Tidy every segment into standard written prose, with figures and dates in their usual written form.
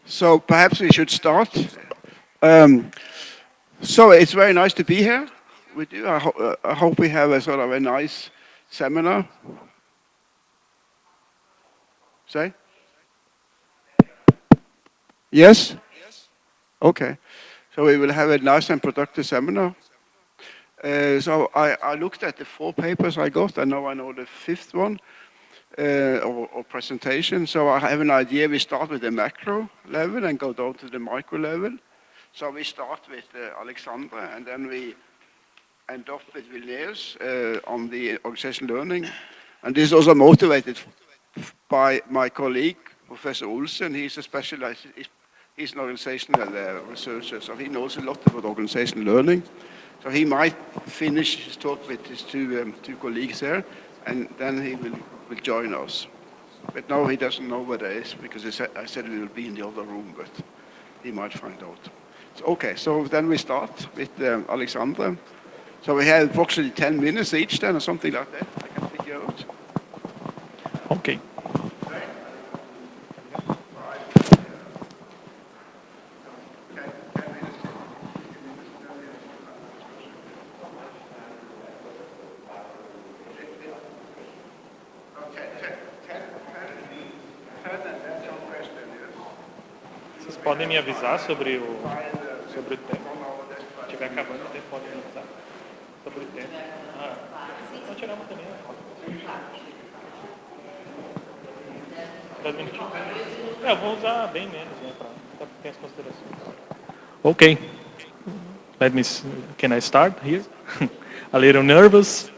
So perhaps we should start. Um, so it's very nice to be here with you. I hope we have a sort of a nice seminar. Say? Yes? Okay. So we will have a nice and productive seminar. So I looked at the 4 papers I got, and now I know the 5th one, or presentation. So I have an idea. We start with the macro level and go down to the micro level. So we start with Alexandra, and then we end up with Vilnius on the organizational learning. And this is also motivated by my colleague, Professor Olsen. He's a specialized, he's an organizational researcher, so he knows a lot about organizational learning. So he might finish his talk with his two colleagues there, and then he will join us. But now he doesn't know where that is, because I said we will be in the other room, but he might find out. So, okay, so then we start with Alexandra. So we have approximately 10 minutes each then, or something like that. I can figure out. Okay. Vocês podem me avisar sobre o tempo? Se estiver acabando o tempo, podem me avisar sobre o tempo. Pode tirar uma também. 10 minutinhos. Eu vou usar bem menos, né, para ter as considerações. Okay. Can I start here? A little nervous.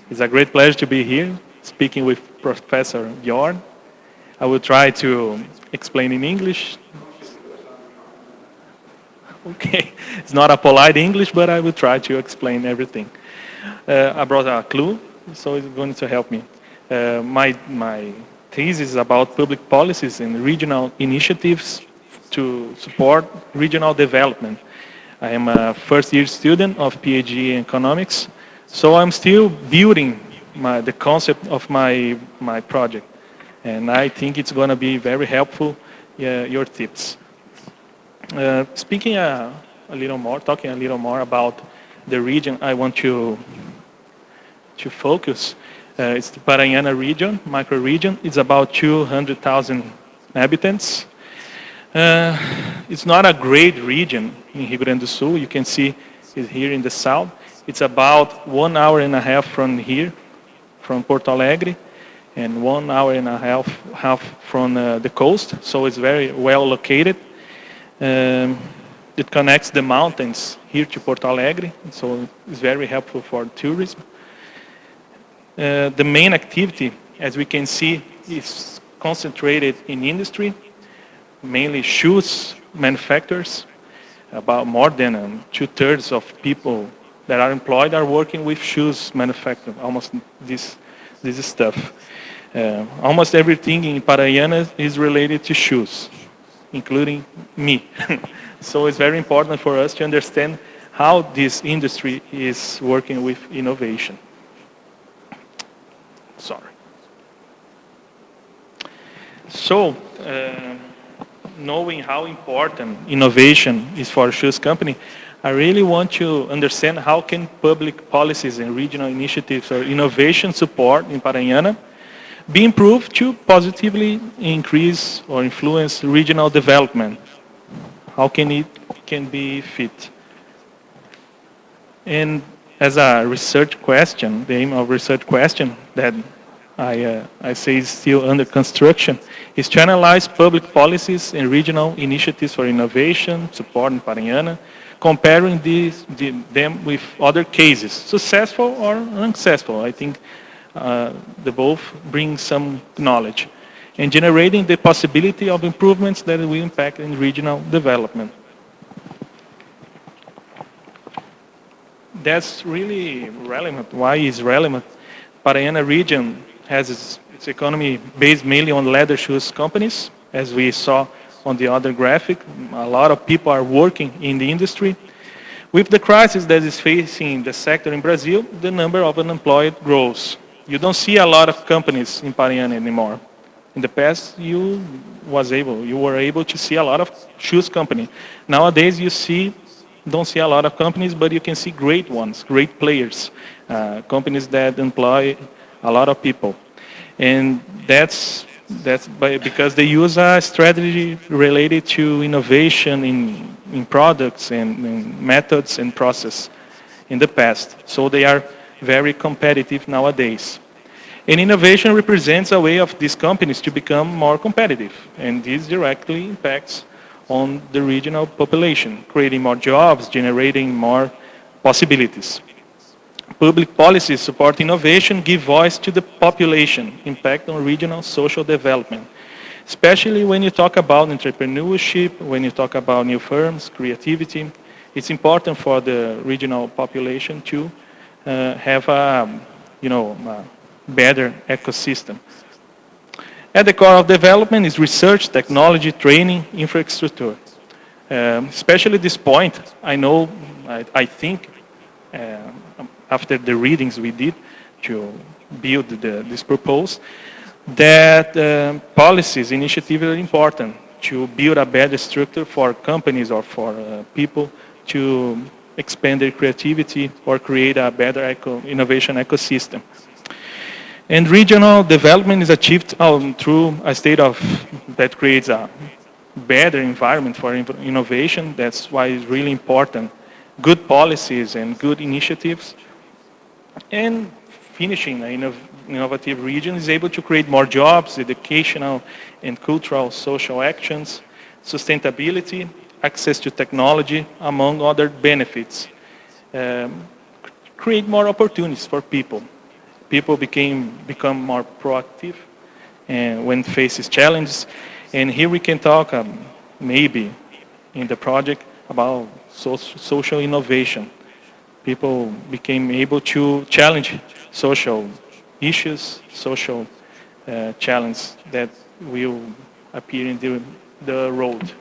It's a great pleasure to be here, speaking with Professor Bjorn. I will try to explain in English. Okay, it's not a polite English, but I will try to explain everything. I brought a clue, so it's going to help me. My thesis is about public policies and regional initiatives to support regional development. I am a first-year student of PhD in economics, so I'm still building the concept of my project, and I think it's going to be very helpful, your tips. Talking a little more about the region I want to focus. It's the Paraiana region, micro-region. It's about 200,000 inhabitants. It's not a great region in Rio Grande do Sul. You can see it here in the south. It's about 1.5 hours from here, from Porto Alegre, and 1.5 hours from the coast. So it's very well located. It connects the mountains here to Porto Alegre, so it's very helpful for tourism. The main activity, as we can see, is concentrated in industry, mainly shoes manufacturers. About more than 2/3 of people that are employed are working with shoes manufacturing, almost this stuff. Almost everything in Paraiana is related to shoes, including me. So it's very important for us to understand how this industry is working with innovation. Sorry. So, knowing how important innovation is for a shoes company, I really want to understand how can public policies and regional initiatives or innovation support in Paraiana be improved to positively increase or influence regional development. How can it be fit? And as a research question, the aim of research question that I say is still under construction, is to analyze public policies and regional initiatives for innovation, support in Paraiana, comparing them with other cases, successful or unsuccessful. I think they both bring some knowledge, and generating the possibility of improvements that will impact in regional development. That's really relevant. Why is relevant? Paraiana region has its economy based mainly on leather shoes companies, as we saw on the other graphic. A lot of people are working in the industry. With the crisis that is facing the sector in Brazil, the number of unemployed grows. You don't see a lot of companies in Paraiana anymore. In the past, you were able to see a lot of shoes company. Nowadays, don't see a lot of companies, but you can see great ones, great players, companies that employ a lot of people, and because they use a strategy related to innovation in products and methods and process in the past. So they are very competitive nowadays. And innovation represents a way of these companies to become more competitive. And this directly impacts on the regional population, creating more jobs, generating more possibilities. Public policies support innovation, give voice to the population, impact on regional social development. Especially when you talk about entrepreneurship, when you talk about new firms, creativity, it's important for the regional population to have a better ecosystem. At the core of development is research, technology, training, infrastructure. Especially this point, I think, after the readings we did to build this proposal, that policies, initiatives are important to build a better structure for companies or for people to expand their creativity or create a better innovation ecosystem. And regional development is achieved through a state of that creates a better environment for innovation. That's why it's really important. Good policies and good initiatives. And finishing an innovative region is able to create more jobs, educational and cultural social actions, sustainability, access to technology, among other benefits. Create more opportunities for people. People become more proactive and when faces challenges. And here we can talk maybe in the project about social innovation. People became able to challenge social issues, social challenges that will appear in the road.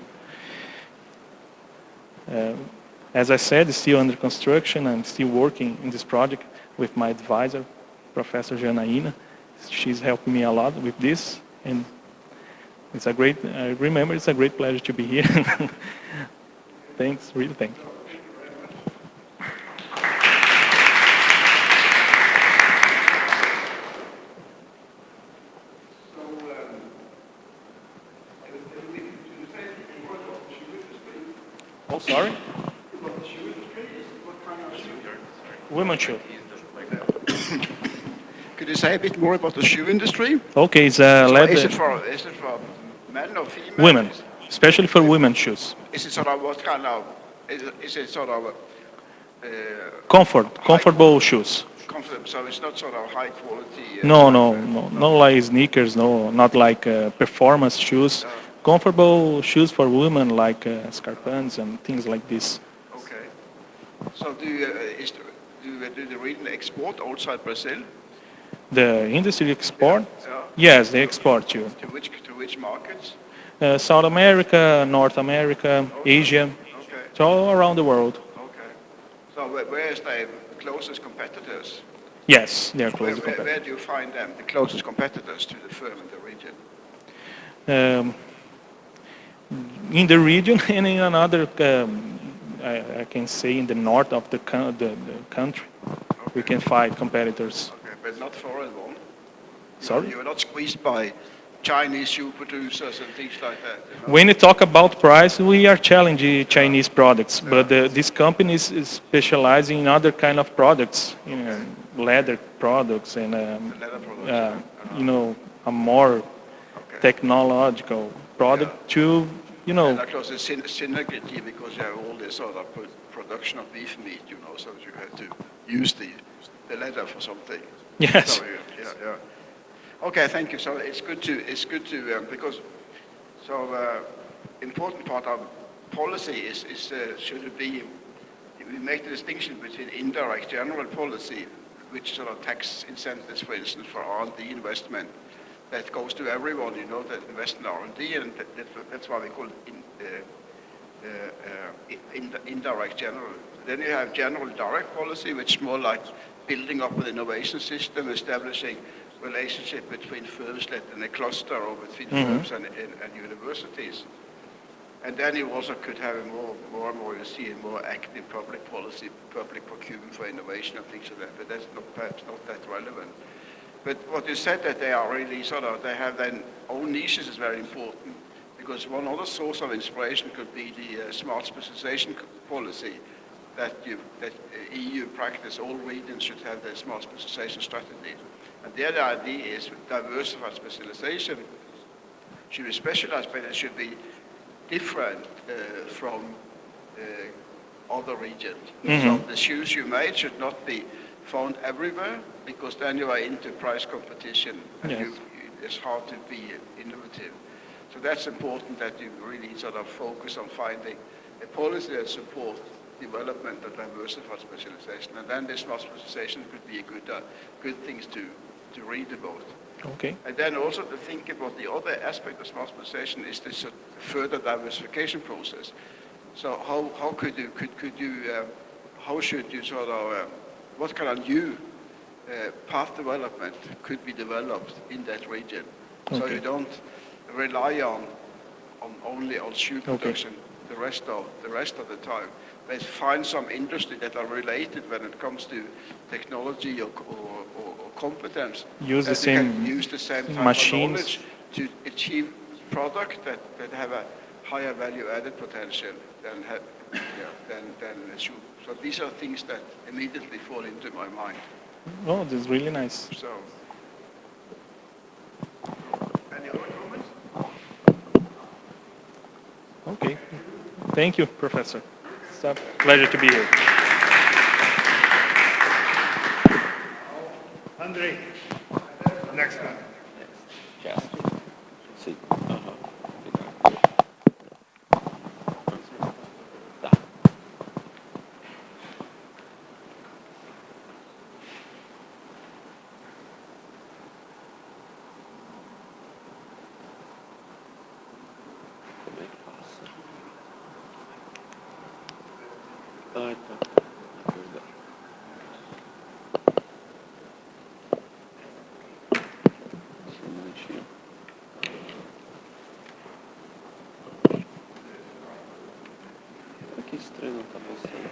As I said, it's still under construction. I'm still working in this project with my advisor, Professor Janaína. She's helping me a lot with this, and it's a great pleasure to be here. Thanks, really thanks. Oh, sorry? Women shoe. Could you say a bit more about the shoe industry? Okay, it's So is it for men or female? women, especially for women's shoes. Is it sort of what kind of? Is it sort of Comfortable shoes. comfortable? So it's not sort of high quality. No, not like sneakers. No, not like performance shoes. Comfortable shoes for women, like scarpins and things like this. Okay. So do the region export outside Brazil? The industry export? Yeah. Yes, they export to To which markets? South America, North America, Asia, Okay. so all around the world. Okay. So where is the closest competitors? Yes, they are close to Where compare. do you find them, the closest competitors to the firm in the region? In the region and in another, I can say in the north of the country, we can find competitors. Okay, but not foreign one. Sorry? You are not squeezed by Chinese shoe producers and things like that. You know? When you talk about price, we are challenging Chinese products, but these companies is specializing in other kind of products, leather products and Leather products. a more technological product to And of course, it's synergy because you have all this sort of production of beef meat, so you have to use the leather for something. Yes. So, yeah. Okay, thank you. So it's good to because important part of policy is should it be we make the distinction between indirect general policy, which sort of tax incentives, for instance, for R&D investment that goes to everyone, that invest in R&D, and that's why we call it indirect general. Then you have general direct policy, which is more like building up an innovation system, establishing relationship between firms and a cluster, or between firms and universities. And then you also could have a more and more, you see, a more active public policy, public procurement for innovation and things like that, but that's not, perhaps not that relevant. But what you said, that they are really they have their own niches, is very important, because one other source of inspiration could be the smart specialization policy that EU practice. All regions should have their smart specialization strategy. And the other idea is diversified specialization should be specialized, but it should be different from other regions. So the shoes you made should not be found everywhere, because then you are into price competition and it's hard to be innovative. So that's important, that you really focus on finding a policy that supports development of diversified specialization, and then this smart specialization could be a good things to read about. Okay. And then also to think about the other aspect of smart specialization is this further diversification process. So how could you how should you what kind of new path development could be developed in that region? Okay. So you don't rely only on shoe production the rest of the time, but find some industry that are related when it comes to technology or competence. Use the same type machines. Of knowledge to achieve product that have a higher value added potential than a shoe. So these are things that immediately fall into my mind. Oh, this is really nice. So, any other comments? Okay. Thank you, Professor. It's a pleasure to be here. Andre, next one. Yes. Sí. Ajá. Tá. Como é que passa? Ah, tá. É verdade. Só um minutinho. Que estranho, não tá passando.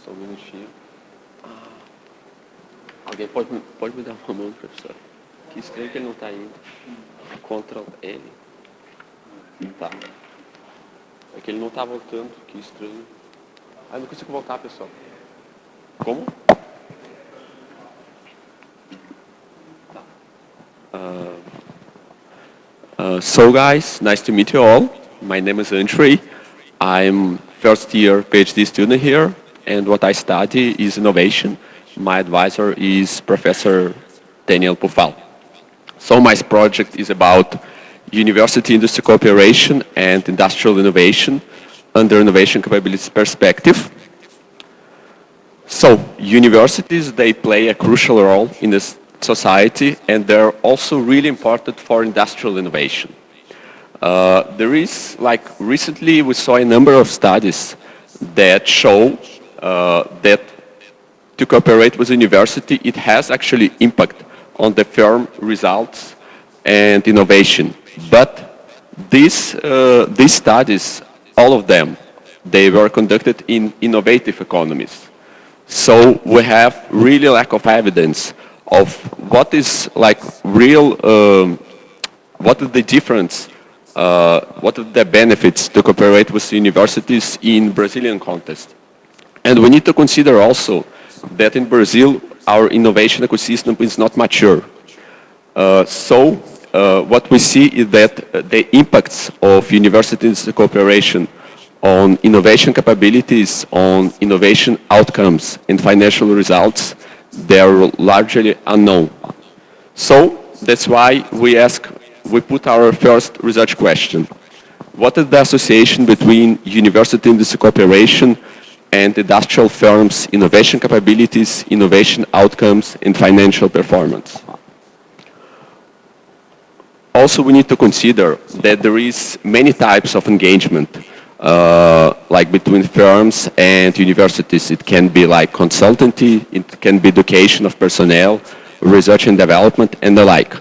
Só um minutinho. Ah. Alguém pode me dar uma mão, professor? Que estranho que ele não tá indo. Ctrl L. Tá. É que ele não tá voltando, que estranho. Ah, eu não consigo voltar, pessoal. Como? So guys, nice to meet you all. My name is Andre. I'm first year PhD student here, and what I study is innovation. My advisor is Professor Daniel Pufal. So my project is about university-industry cooperation and industrial innovation under innovation capabilities perspective. So universities, they play a crucial role in this society, and they're also really important for industrial innovation. There is, recently we saw a number of studies that show that to cooperate with university, it has actually impact on the firm results and innovation. But these studies, all of them, they were conducted in innovative economies. So we have really lack of evidence of what is real, what is the difference, what are the benefits to cooperate with universities in Brazilian context. And we need to consider also that in Brazil, our innovation ecosystem is not mature. So what we see is that the impacts of universities cooperation on innovation capabilities, on innovation outcomes and financial results, they are largely unknown. So that's why we put our first research question. What is the association between university industry cooperation and industrial firms' innovation capabilities, innovation outcomes, and financial performance? Also, we need to consider that there is many types of engagement like between firms and universities. It can be like consultancy, it can be education of personnel, research and development, and the like.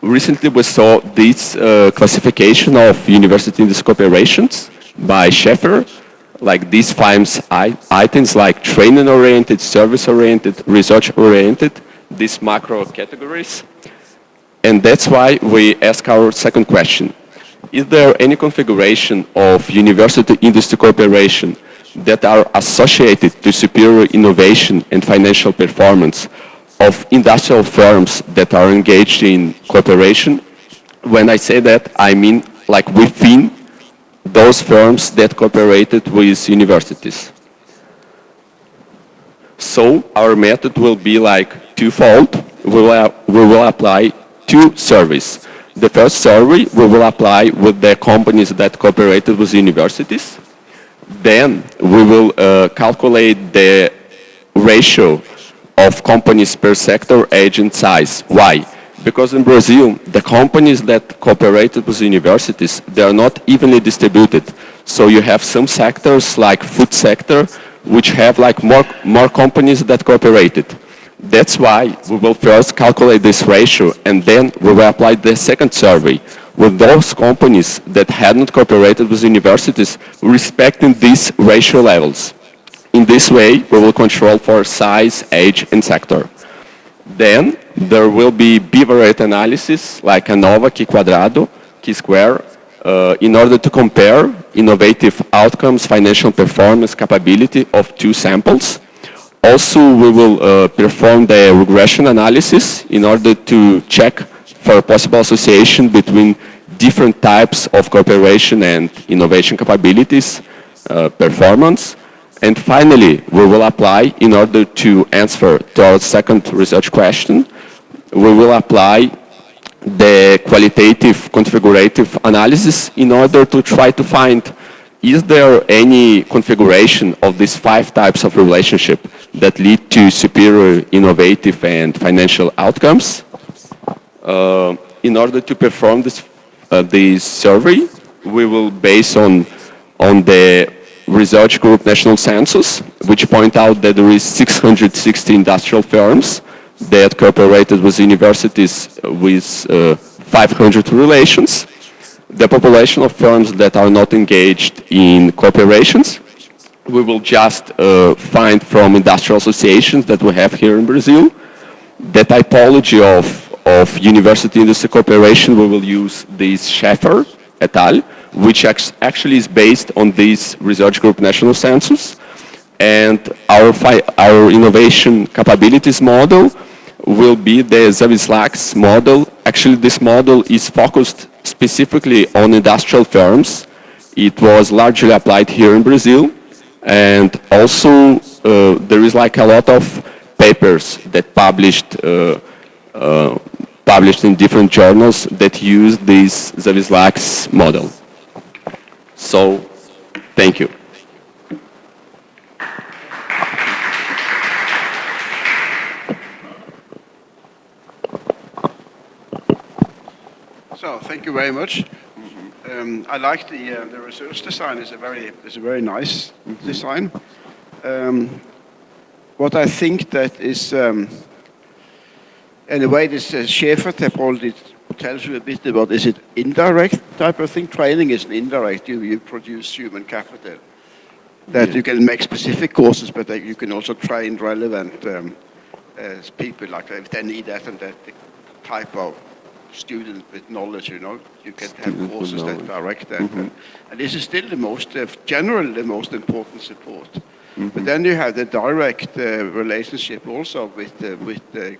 Recently, we saw this classification of university industry cooperations by Schaeffer, like these five items like training-oriented, service-oriented, research-oriented, these macro categories. And that's why we ask our second question. Is there any configuration of university industry cooperation that are associated to superior innovation and financial performance of industrial firms that are engaged in cooperation? When I say that, I mean like within those firms that cooperated with universities. So our method will be like twofold. We will apply two surveys. The first survey we will apply with the companies that cooperated with universities. Then we will calculate the ratio of companies per sector, age, and size. Why? Because in Brazil, the companies that cooperated with universities, they are not evenly distributed. So you have some sectors like food sector, which have like more companies that cooperated. That's why we will first calculate this ratio, and then we will apply the second survey with those companies that had not cooperated with universities, respecting these ratio levels. In this way, we will control for size, age, and sector. Then there will be bivariate analysis, like ANOVA, Q quadrado, Q square, in order to compare innovative outcomes, financial performance, capability of two samples. Also, we will perform the regression analysis in order to check for possible association between different types of cooperation and innovation capabilities, performance. And finally, we will apply, in order to answer to our second research question, we will apply the qualitative configurative analysis in order to try to find, is there any configuration of these five types of relationship that lead to superior innovative and financial outcomes? In order to perform this survey, we will base on the research group national census, which point out that there is 660 industrial firms that cooperated with universities with 500 relations. The population of firms that are not engaged in cooperations, we will just find from industrial associations that we have here in Brazil. The typology of university industry cooperation, we will use this Schaeffer et al., which actually is based on this research group national census. And our innovation capabilities model will be the Zavislak's model. Actually, this model is focused specifically on industrial firms. It was largely applied here in Brazil. And also, there is like a lot of papers that published in different journals that use this Zavislak's model. So, thank you. So, thank you very much. I like the research design. It's a very nice design. What I think that is, in a way, this Schaeffer typology tells you a bit about, is it indirect type of thing? Training is an indirect. You produce human capital. That you can make specific courses, but that you can also train relevant people, like if they need that and that type of student with knowledge, you know, you can have courses that direct that. And this is still the most, generally the most important support. But then you have the direct relationship also with the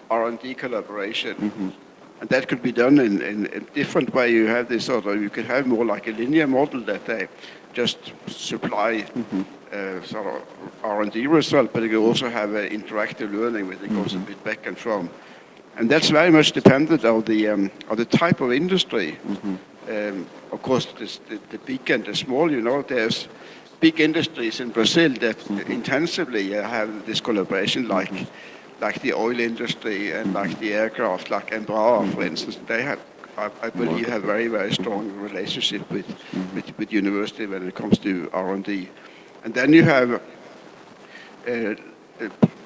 R&D collaboration. And that could be done in a different way. You have this sort of, you could have more like a linear model that they just supply sort of R&D result, but you can also have interactive learning where it goes a bit back and from. And that's very much dependent on the type of industry. Of course, the big and the small, you know, there's big industries in Brazil that intensively have this collaboration, like the oil industry and like the aircraft, like Embraer, for instance. They have I believe have very, very strong relationship with university when it comes to R&D. And then you have, uh,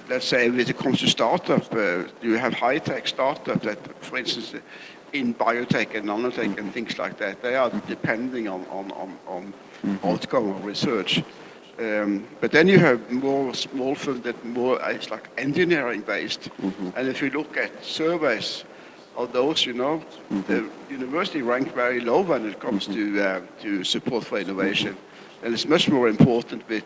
let's say, when it comes to startup, you have high-tech startup that, for instance, in biotech and nanotech and things like that, they are depending on outcome of research. But then you have more small firms that more it's like engineering based. And if you look at surveys of those, the university rank very low when it comes to support for innovation. And it's much more important with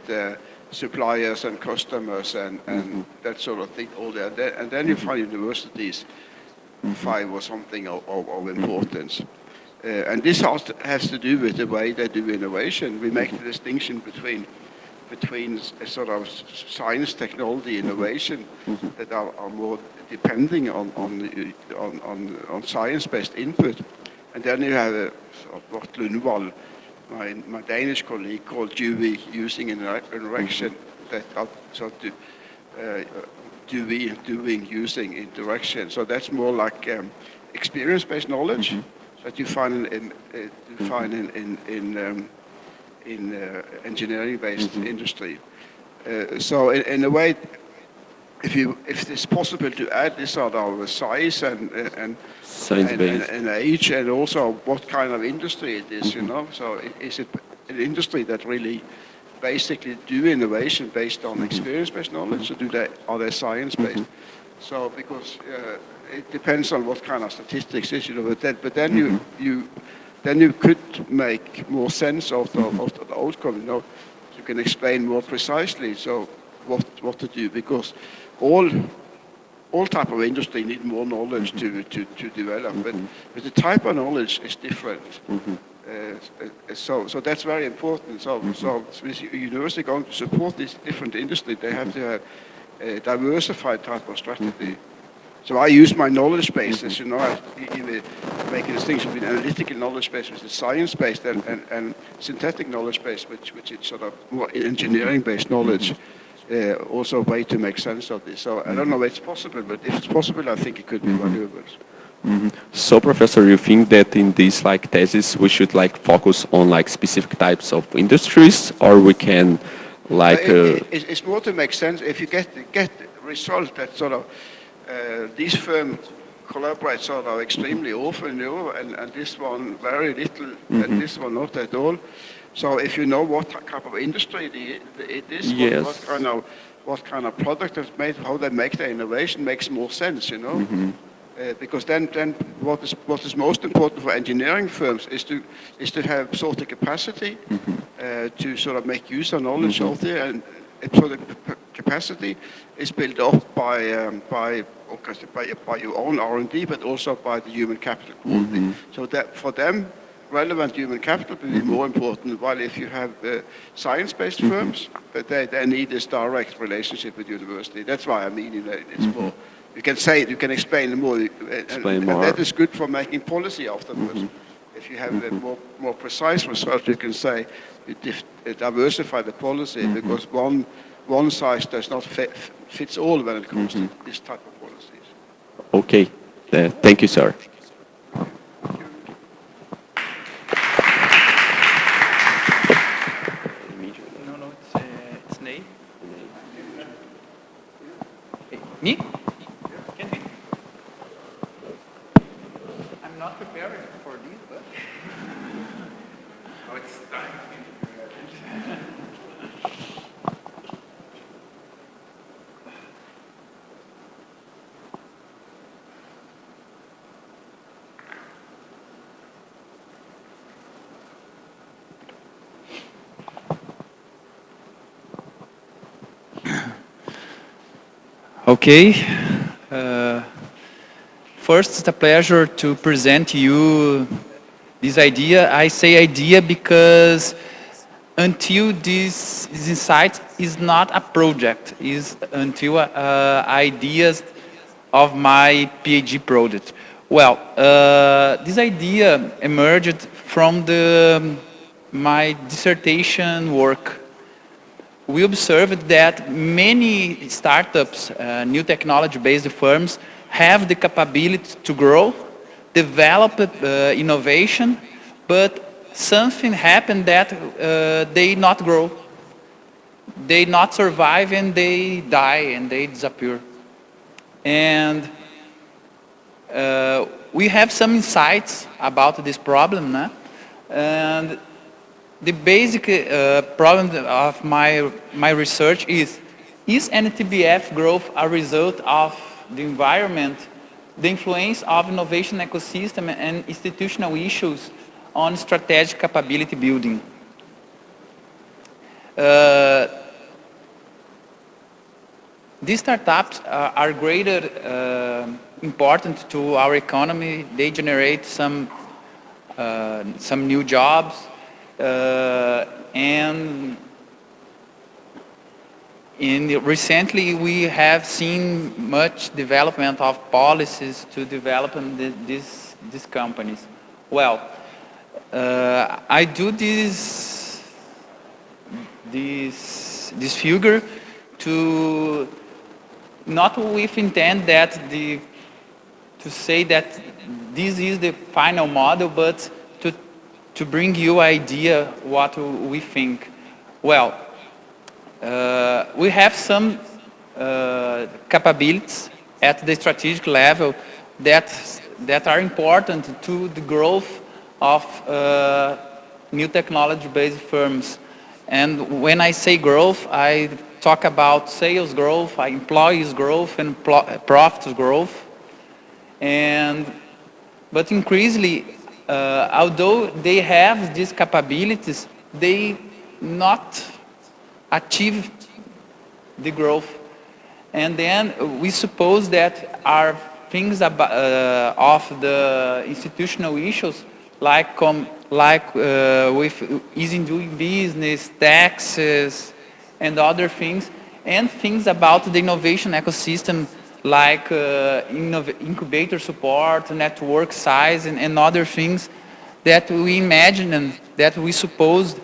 suppliers and customers and that sort of thing. All that. And then you find universities 5 or something of importance. And this has to do with the way they do innovation. We make the distinction between sort of science, technology, innovation that are more depending on science-based input. And then you have what Lundvall, my Danish colleague, called Dewey using interaction that are sort of doing using interaction. So that's more like experience-based knowledge that you find in engineering-based industry. So in a way, if it's possible to add this sort of size and age, and also what kind of industry it is, So is it an industry that really basically do innovation based on experience-based knowledge, or are they science-based? So because it depends on what kind of statistics is, but then you could make more sense of the outcome. You can explain more precisely so what to do, because all type of industry need more knowledge to develop, but the type of knowledge is different. So that's very important. So with university going to support this different industry, they have to have a diversified type of strategy. So I use my knowledge bases, I make a distinction between analytical knowledge base, which is science-based, and synthetic knowledge base, which is sort of more engineering-based knowledge. Also a way to make sense of this. So I don't know if it's possible, but if it's possible, I think it could be valuable. So, Professor, you think that in this thesis we should focus on specific types of industries, or we can It's more to make sense if you get results that sort of these firms collaborate sort of extremely often, and this one very little, and this one not at all. So if you know what type of industry it is, yes. what kind of product is made, how they make their innovation makes more sense, because then what is most important for engineering firms is to have sort of capacity to sort of make use of knowledge out there, and so the capacity is built up by your own R&D, but also by the human capital quality. So that for them, relevant human capital will be more important, while if you have science-based firms, but they need this direct relationship with university. That's why I mean it's more. You can say it, you can explain more, and that is good for making policy afterwards. If you have a more precise result, you can say you diversify the policy, because one size does not fits all when it comes to this type of policies. Okay, thank you, sir. It's Nate. Me? Can be. I'm not prepared for this, but. Oh, it's time. Okay. First, it's a pleasure to present to you this idea. I say idea because until this insight is not a project, is until ideas of my PhD project. Well, this idea emerged from my dissertation work. We observed that many startups, new technology-based firms, have the capability to grow, develop innovation, but something happened that they not grow. They not survive and they die and they disappear. And we have some insights about this problem, né? And the basic problem of my research is NTBF growth a result of the environment, the influence of innovation ecosystem and institutional issues on strategic capability building? These startups are greater important to our economy. They generate some new jobs, and recently we have seen much development of policies to develop these companies. Well, I do this figure to not with intent that to say that this is the final model, but to bring you idea what we think. Well, we have some capabilities at the strategic level that are important to the growth of new technology-based firms. And when I say growth, I talk about sales growth, employees growth, and profits growth. But increasingly, although they have these capabilities, they not achieve the growth. And then we suppose that are things about, of the institutional issues like with easy doing business, taxes, and other things, and things about the innovation ecosystem like incubator support, network size, and other things that we imagine and that we suppose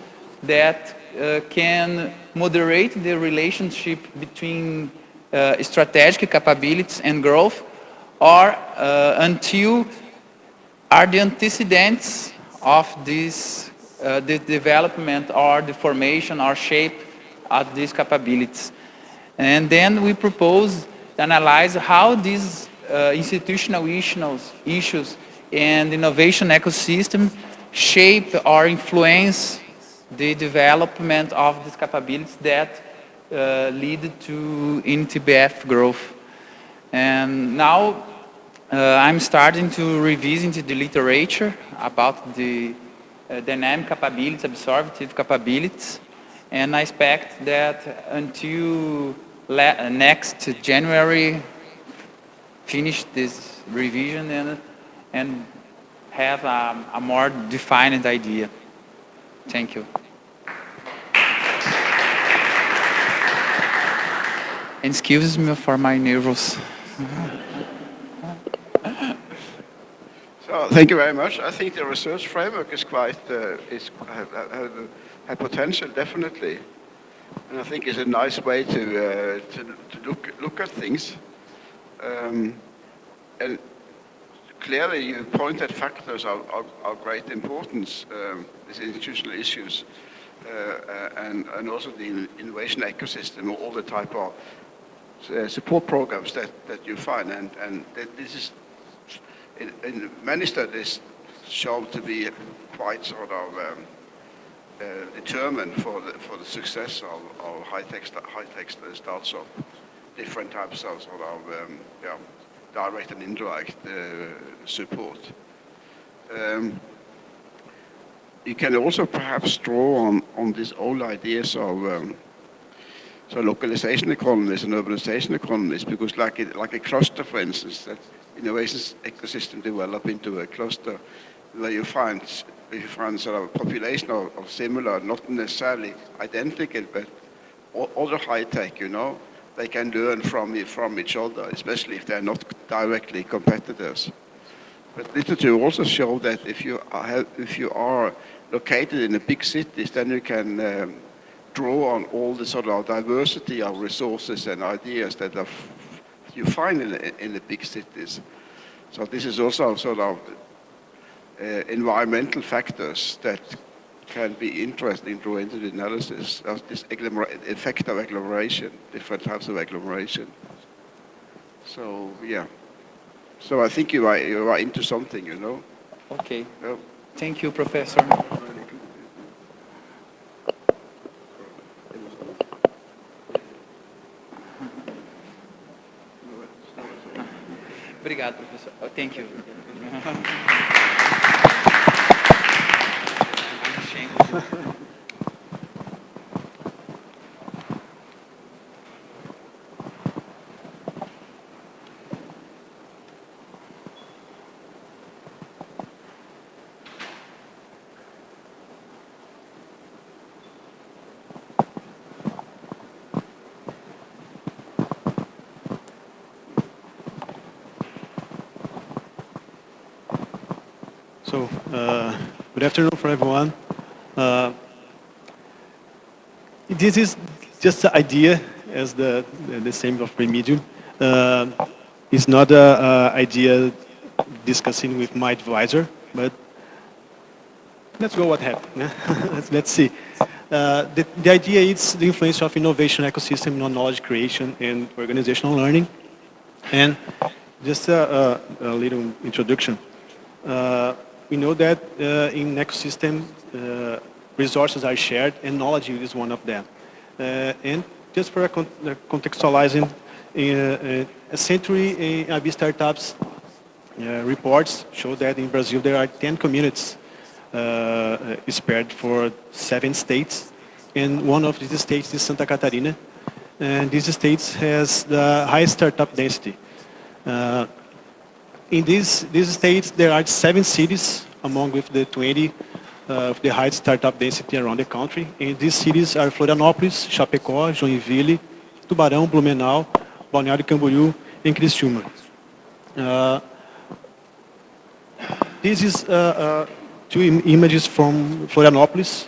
that can moderate the relationship between strategic capabilities and growth, or until are the antecedents of this the development or the formation or shape of these capabilities. And then we propose to analyze how these institutional issues and innovation ecosystem shape or influence the development of these capabilities that lead to NTBF growth. And now I'm starting to revisit the literature about the dynamic capabilities, absorptive capabilities, and I expect that until next January, finish this revision and have a more defined idea. Thank you. And excuse me for my nerves. So thank you very much. I think the research framework is quite have potential, definitely, and I think it's a nice way to look at things. And clearly, you point at factors of great importance, these institutional issues, and also the innovation ecosystem, all the type of support programs that you find, and that this is in many studies shown to be quite sort of determined for the success of high-tech startups, different types of sort of direct and indirect support. You can also perhaps draw on these old ideas of so localization economies and urbanization economies, because like a cluster, for instance, that innovation ecosystem develop into a cluster where you find sort of a population of similar, not necessarily identical, but other high tech, they can learn from each other, especially if they're not directly competitors. But literature also shows that if you are located in the big cities, then you can draw on all the sort of diversity of resources and ideas that you find in the big cities. So this is also sort of environmental factors that can be interesting to enter the analysis of this effect of agglomeration, different types of agglomeration. So yeah, so I think you are into something, you know. Okay. Yeah. Thank you, Professor. Obrigado, professor. Oh, thank you. So, good afternoon for everyone. Uh, this is just the idea, as the same of remedium. It's not a idea discussing with my advisor, but let's go what happened. Yeah? let's see. The idea is the influence of innovation ecosystem on knowledge creation and organizational learning. And just a little introduction. We know that in ecosystem, resources are shared and knowledge is one of them. And just for contextualizing, a century in IB startups reports show that in Brazil there are 10 communities spread for 7 states, and one of these states is Santa Catarina, and this state has the highest startup density. In these states, there are 7 cities among with the 20 of the highest startup density around the country. And these cities are Florianópolis, Chapecó, Joinville, Tubarão, Blumenau, Balneário Camboriú, and Criciúma. This is two images from Florianópolis.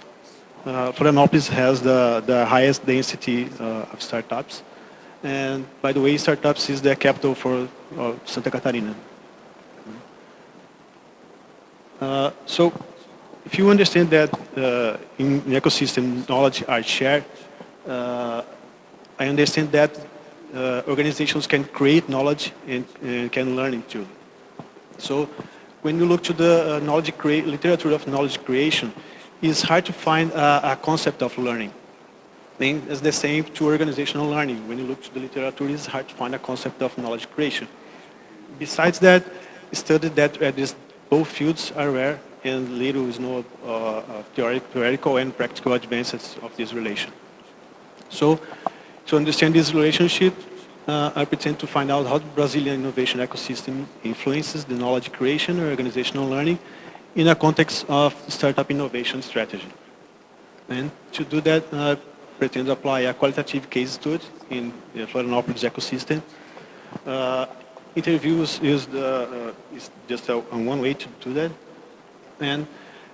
Florianópolis has the highest density of startups. And by the way, startups is the capital for Santa Catarina. So if you understand that in ecosystem knowledge are shared, I understand that organizations can create knowledge and can learn it too. So when you look to the literature of knowledge creation, it's hard to find a concept of learning. Then it's the same to organizational learning. When you look to the literature, it's hard to find a concept of knowledge creation. Besides that, studied that both fields are rare and little is no theoretical and practical advances of this relation. So to understand this relationship, I pretend to find out how the Brazilian innovation ecosystem influences the knowledge creation or organizational learning in a context of startup innovation strategy. And to do that, I pretend to apply a qualitative case study in the Florianópolis ecosystem. Interviews is just one way to do that. And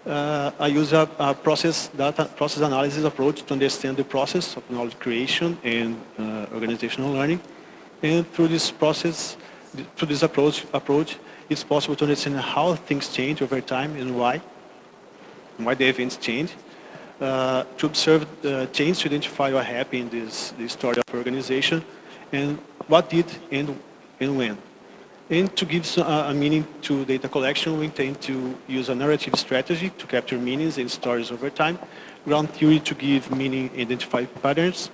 I use a process analysis approach to understand the process of knowledge creation and organizational learning. And through this process, through this approach, it's possible to understand how things change over time and why the events change. To observe the change to identify what happened in this story of organization and what did and when. And to give a meaning to data collection, we intend to use a narrative strategy to capture meanings and stories over time, ground theory to give meaning, identify patterns,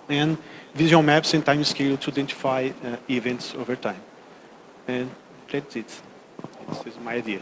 and visual maps and time scale to identify events over time. And that's it. This is my idea.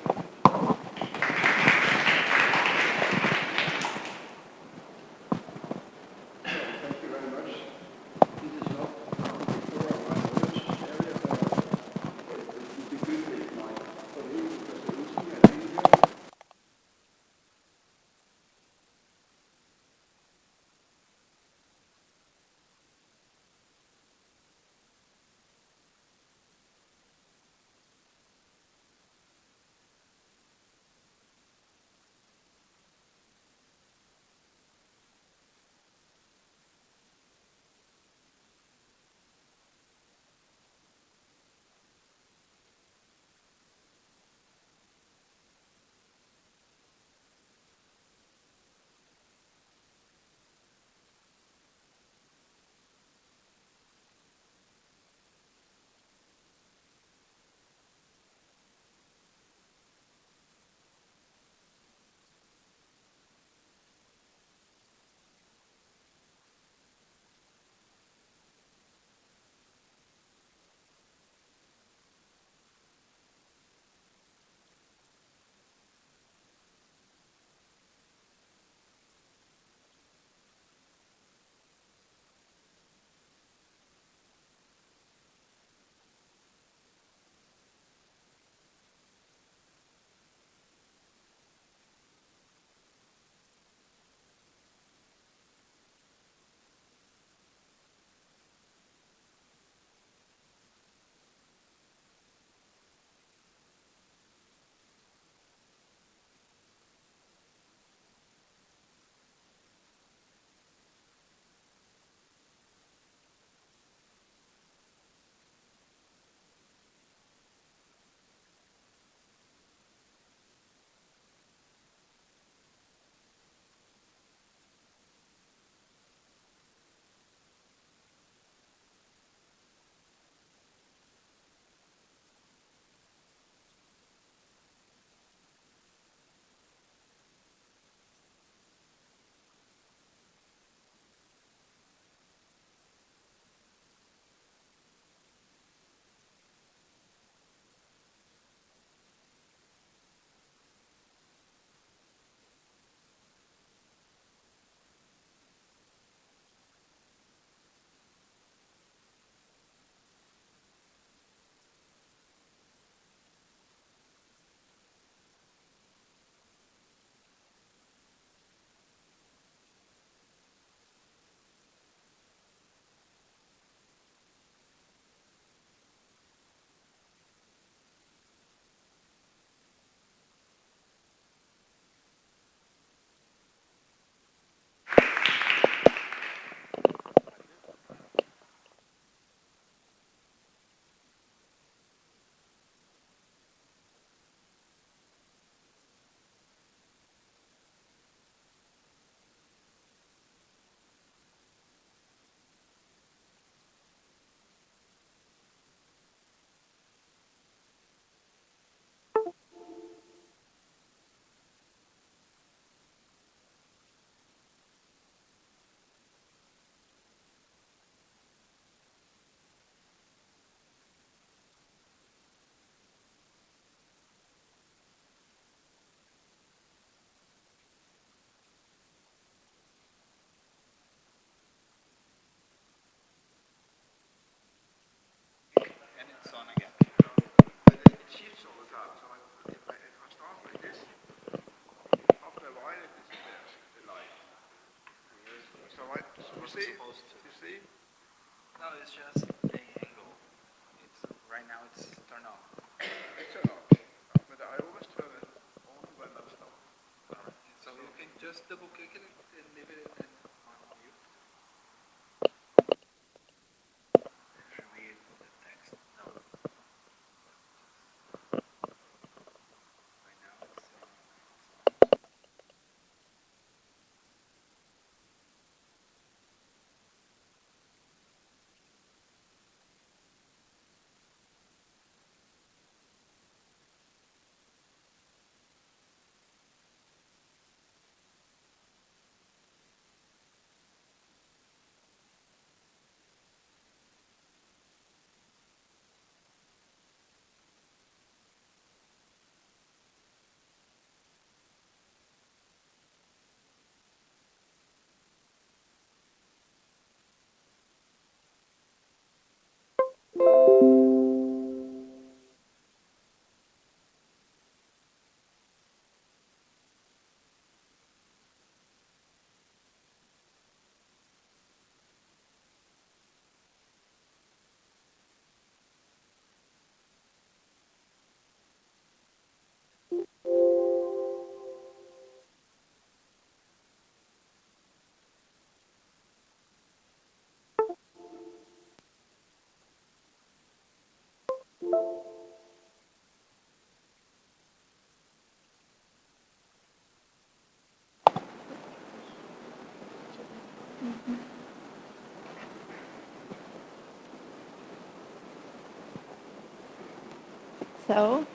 So,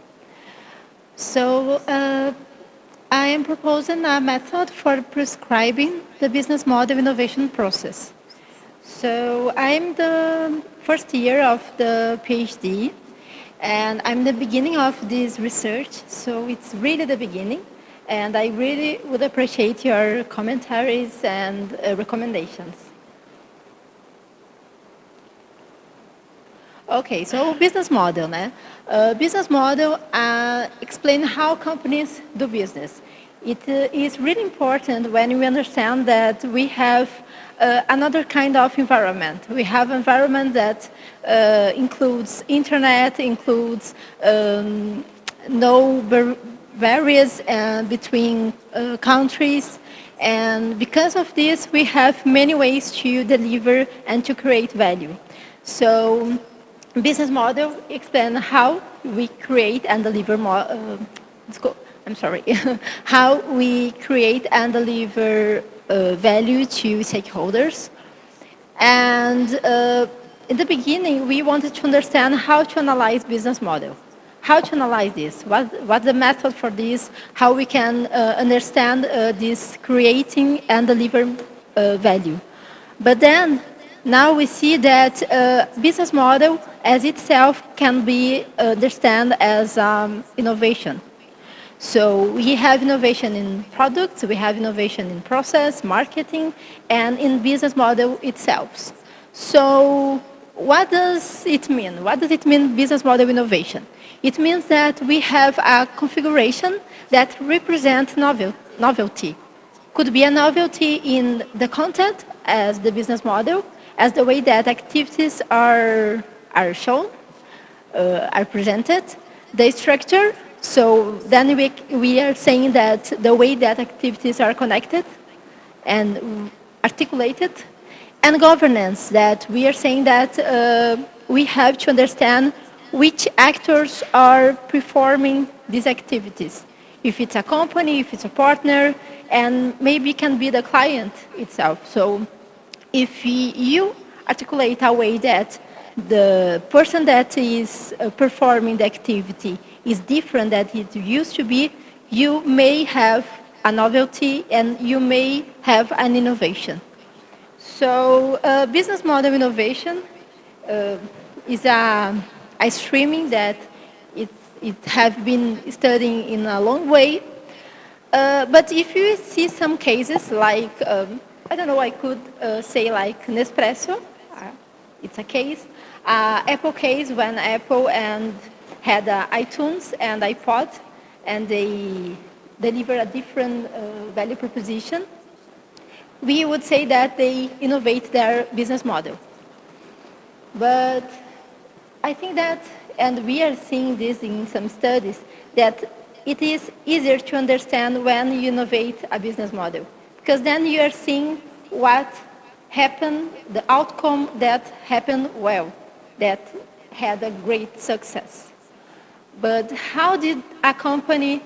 so I am proposing a method for prescribing the business model innovation process. So I'm the first year of the PhD, and I'm the beginning of this research. So it's really the beginning, and I really would appreciate your commentaries and recommendations. Okay, so business model, né? Business model explain how companies do business. It is really important when we understand that we have another kind of environment. We have environment that includes internet, includes no barriers between countries, and because of this, we have many ways to deliver and to create value. So business model explain how we create and deliver I'm sorry, how we create and deliver value to stakeholders. And in the beginning, we wanted to understand how to analyze business model. How to analyze this? What's the method for this? How we can understand this creating and deliver value. But then, now we see that business model as itself can be understood as innovation. So we have innovation in products, we have innovation in process, marketing, and in business model itself. So what does it mean? What does it mean, business model innovation? It means that we have a configuration that represents novelty. Could be a novelty in the content as the business model, as the way that activities are shown, are presented, the structure. So then we are saying that the way that activities are connected and articulated, and governance, that we are saying that we have to understand which actors are performing these activities. If it's a company, if it's a partner, and maybe can be the client itself. So if you articulate a way that the person that is performing the activity is different than it used to be, you may have a novelty and you may have an innovation. So business model innovation is a streaming that it have been studying in a long way. But if you see some cases like, I don't know, I could say like Nespresso, it's a case. Apple case, when Apple and had iTunes and iPod, and they deliver a different value proposition, we would say that they innovate their business model. But I think that, and we are seeing this in some studies, that it is easier to understand when you innovate a business model. because then you are seeing what happened, the outcome that happened well, that had a great success. But how did a company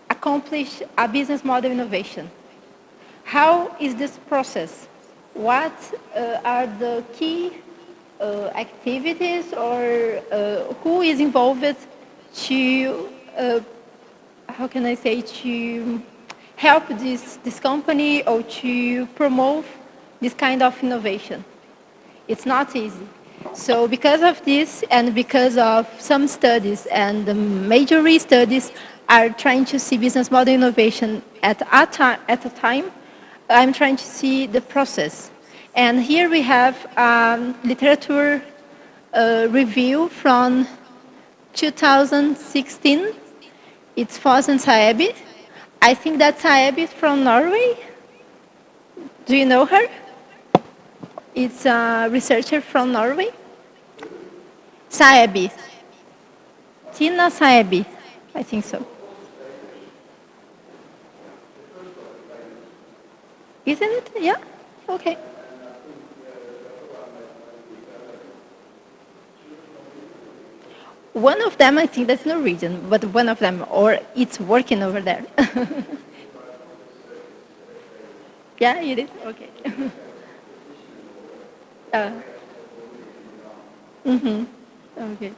accomplish a business model innovation? How is this process? What are the key activities, or who is involved to, how can I say, to help this company or to promote this kind of innovation? It's not easy. So because of this and because of some studies and the major studies are trying to see business model innovation at a time, I'm trying to see the process. And here we have literature review from 2016. It's Foss and Saebi. I think that Saebi is from Norway. Do you know her? It's a researcher from Norway. Saebi. Tina Saebi. I think so. Isn't it? Yeah? Okay. One of them, I think that's Norwegian, but one of them, or it's working over there. Yeah, it is? Okay. Okay.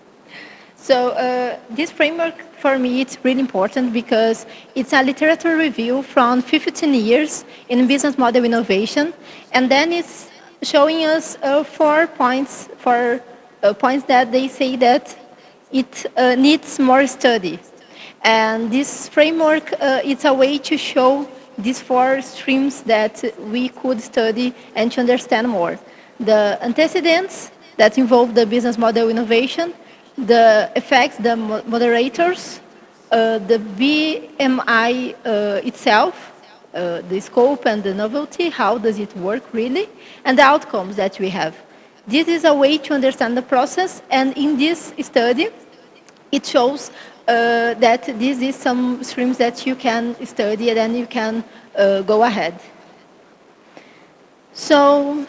So this framework for me it's really important because it's a literature review from 15 years in business model innovation, and then it's showing us 4 points for points that they say that it needs more study. And this framework it's a way to show these 4 streams that we could study and to understand more. The antecedents that involve the business model innovation, the effects, the moderators, the BMI itself, the scope and the novelty, how does it work really, and the outcomes that we have. This is a way to understand the process, and in this study, it shows that this is some streams that you can study and then you can go ahead. So,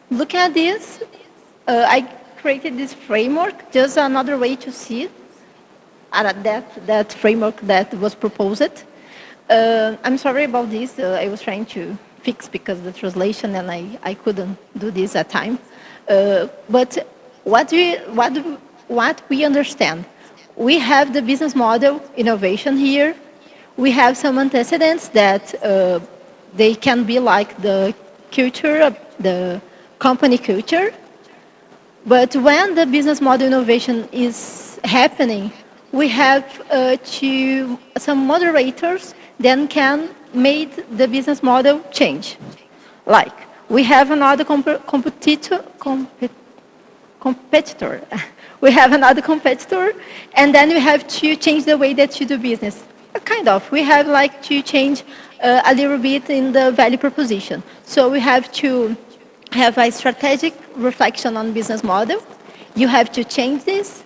look at this. I created this framework, just another way to see it, that framework that was proposed. I'm sorry about this. I was trying to fix because the translation and I couldn't do this at time. But what we understand, we have the business model innovation here. We have some antecedents that they can be like the culture, the company culture. But when the business model innovation is happening, we have some moderators then can make the business model change. Like, we have another competitor. We have another competitor, and then we have to change the way that you do business. Kind of. We have like to change a little bit in the value proposition. So we have to have a strategic reflection on business model. You have to change this,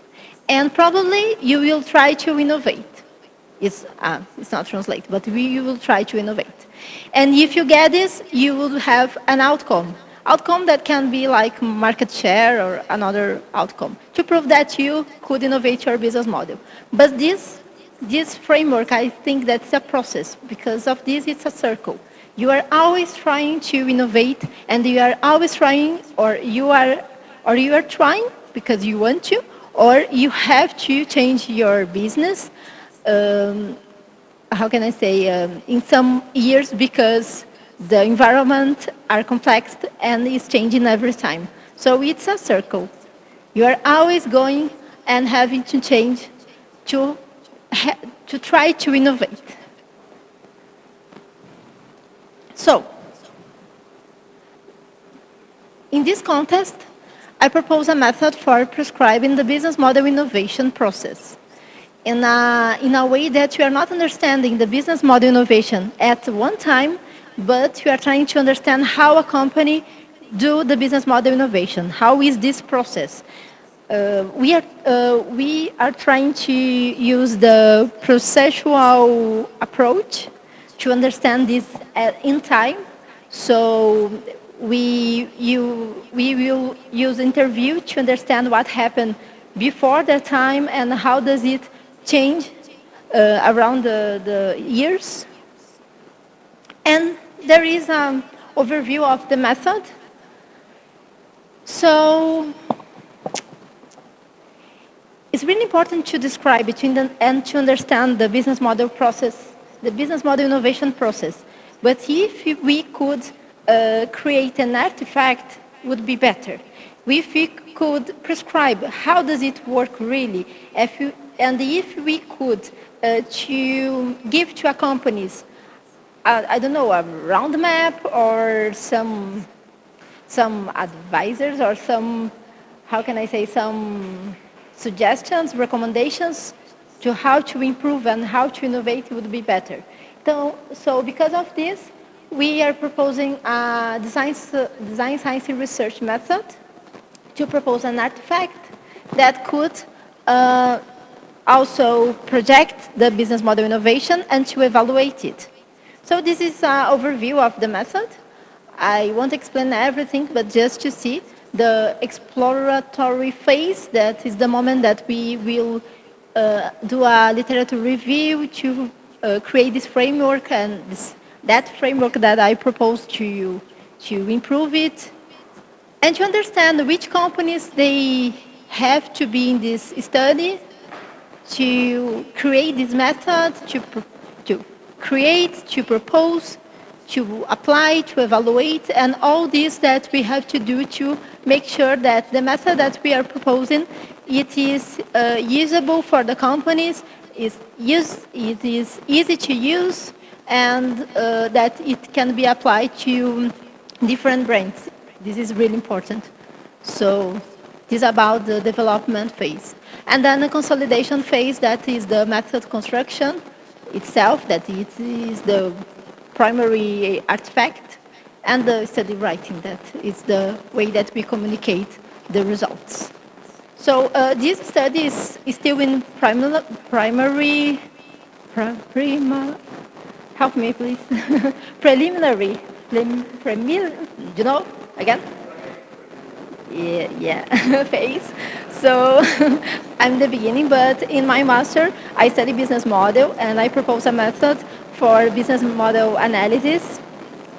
and probably you will try to innovate. It's not translate, but you will try to innovate. And if you get this, you will have an outcome. Outcome that can be like market share or another outcome to prove that you could innovate your business model. But this framework, I think that's a process. Because of this, it's a circle. You are always trying to innovate, and you are always trying, or you are trying because you want to, or you have to change your business. How can I say? In some years, because the environment are complex and is changing every time. So it's a circle. You are always going and having to change to try to innovate. So, in this context, I propose a method for prescribing the business model innovation process in a way that you are not understanding the business model innovation at one time, but you are trying to understand how a company do the business model innovation. How is this process? we are trying to use the processual approach to understand this in time. So we will use interview to understand what happened before that time and how does it change around the years. And there is an overview of the method. So it's really important to describe between them and to understand the business model process, the business model innovation process. But if we could create an artifact, would be better. If we could prescribe how does it work really, and if we could to give to a companies, I don't know, a roadmap or some advisors or some, how can I say, some suggestions, recommendations to how to improve and how to innovate would be better. So because of this, we are proposing a design science research method to propose an artifact that could also project the business model innovation and to evaluate it. So this is an overview of the method. I won't explain everything, but just to see the exploratory phase, that is the moment that we will do a literature review to create this framework and that framework that I propose to improve it and to understand which companies they have to be in this study to create this method, to create, to propose, to apply, to evaluate, and all this that we have to do to make sure that the method that we are proposing, it is usable for the companies, it is easy to use, and that it can be applied to different brands. This is really important. So this is about the development phase. And then the consolidation phase, that is the method construction itself, that it is the primary artifact, and the study writing, that is the way that we communicate the results. So this study is still in help me please, preliminary, you know, again? Yeah, phase. So I'm the beginning, but in my master, I study business model, and I propose a method for business model analysis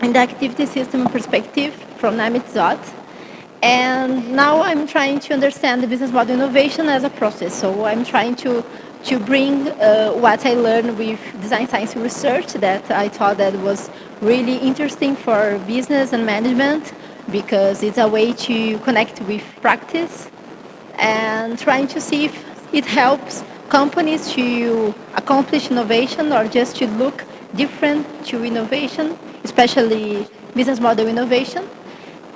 in the activity system perspective from Namit Zot. And now I'm trying to understand the business model innovation as a process. So I'm trying to bring what I learned with design science research that I thought that was really interesting for business and management, because it's a way to connect with practice and trying to see if it helps companies to accomplish innovation or just to look different to innovation, especially business model innovation,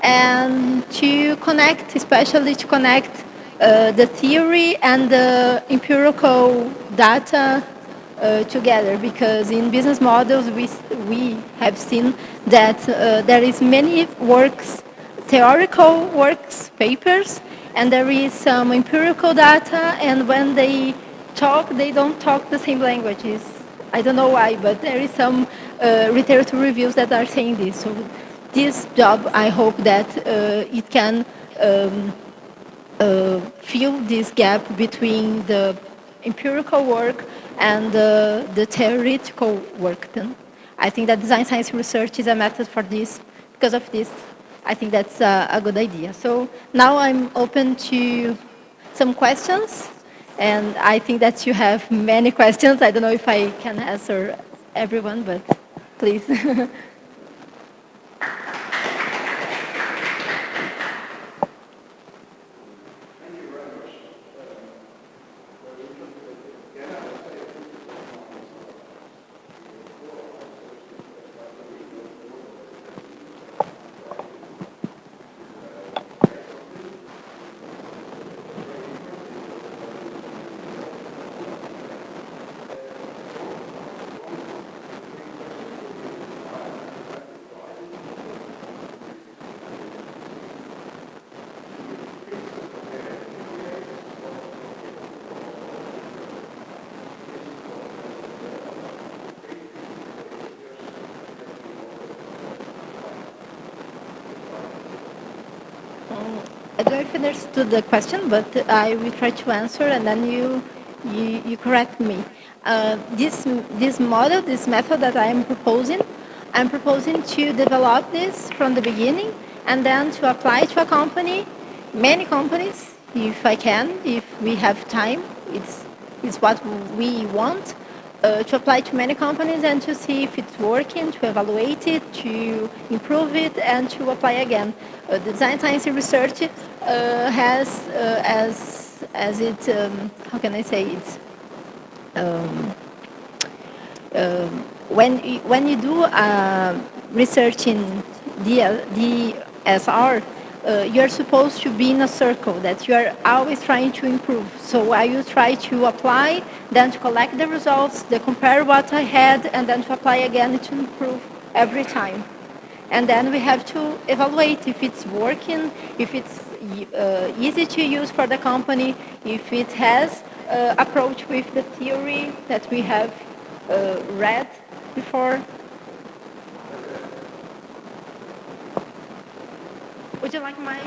and to connect, especially to connect the theory and the empirical data together, because in business models we have seen that there is many works, theoretical works, papers, and there is some empirical data, and when they talk, they don't talk the same languages. I don't know why, but there is some literature reviews that are saying this. So this job, I hope that it can fill this gap between the empirical work and the theoretical work. Then I think that design science research is a method for this. Because of this, I think that's a good idea. So now I'm open to some questions, and I think that you have many questions. I don't know if I can answer everyone, but please. I don't know if you understood the question, but I will try to answer, and then you correct me. This model, this method that I'm proposing to develop this from the beginning, and then to apply to a company, many companies, if I can, if we have time. It's what we want. To apply to many companies and to see if it's working, to evaluate it, to improve it, and to apply again. Design science and research has as it how can I say it, when you do research in DSR, you're supposed to be in a circle that you are always trying to improve. So I will try to apply, then to collect the results, then compare what I had, and then to apply again to improve every time. And then we have to evaluate if it's working, if it's easy to use for the company, if it has approach with the theory that we have read before. Would you like my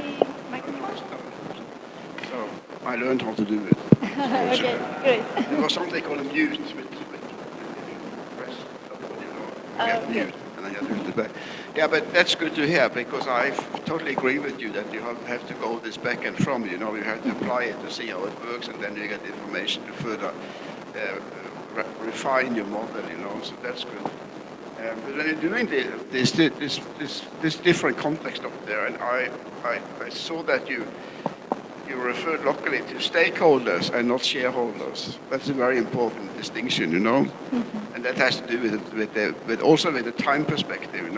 microphone? So I learned how to do it. Okay, great. There was something called a mute with press, you get mute, and then you have to use the back. Yeah, but that's good to hear, because I totally agree with you that you have to go this back and from, you have to apply it to see how it works, and then you get information to further refine your model, so that's good. But when you're doing this different context up there, and I saw that you referred locally to stakeholders and not shareholders. That's a very important distinction, Mm-hmm. and that has to do with also with the time perspective,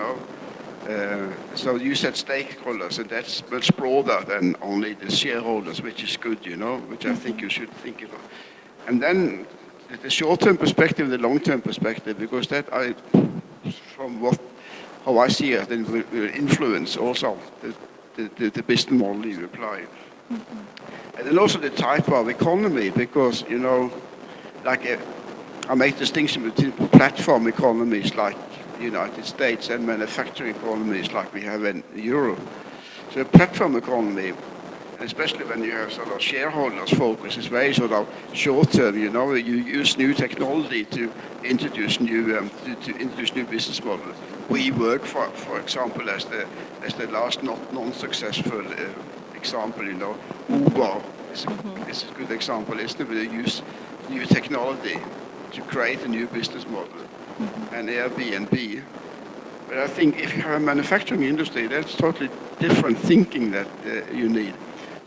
So you said stakeholders, and that's much broader than only the shareholders, which is good, which I think you should think about. And then the short-term perspective, the long-term perspective, because that from how I see it, then will influence also the business model you apply. And then also the type of economy, because, I make distinction between platform economies like the United States and manufacturing economies like we have in Europe. So a platform economy, especially when you have sort of shareholders focus, is very sort of short term, you use new technology to introduce new business models. We work, for example, as the last non-successful example, Uber is a good example, isn't it? We use new technology to create a new business model, and Airbnb. But I think if you have a manufacturing industry, that's totally different thinking that you need.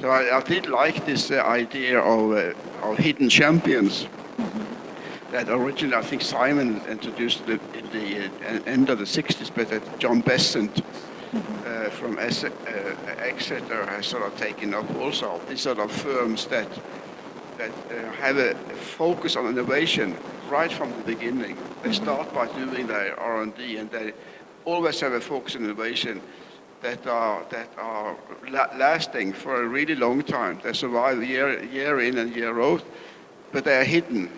So I did like this idea of hidden champions that originally I think Simon introduced it in the end of the 60s, but that John Besant from Exeter has sort of taken up also. These sort of firms that have a focus on innovation right from the beginning. They start by doing their R&D, and they always have a focus on innovation that are lasting for a really long time. They survive year in and year out, but they are hidden.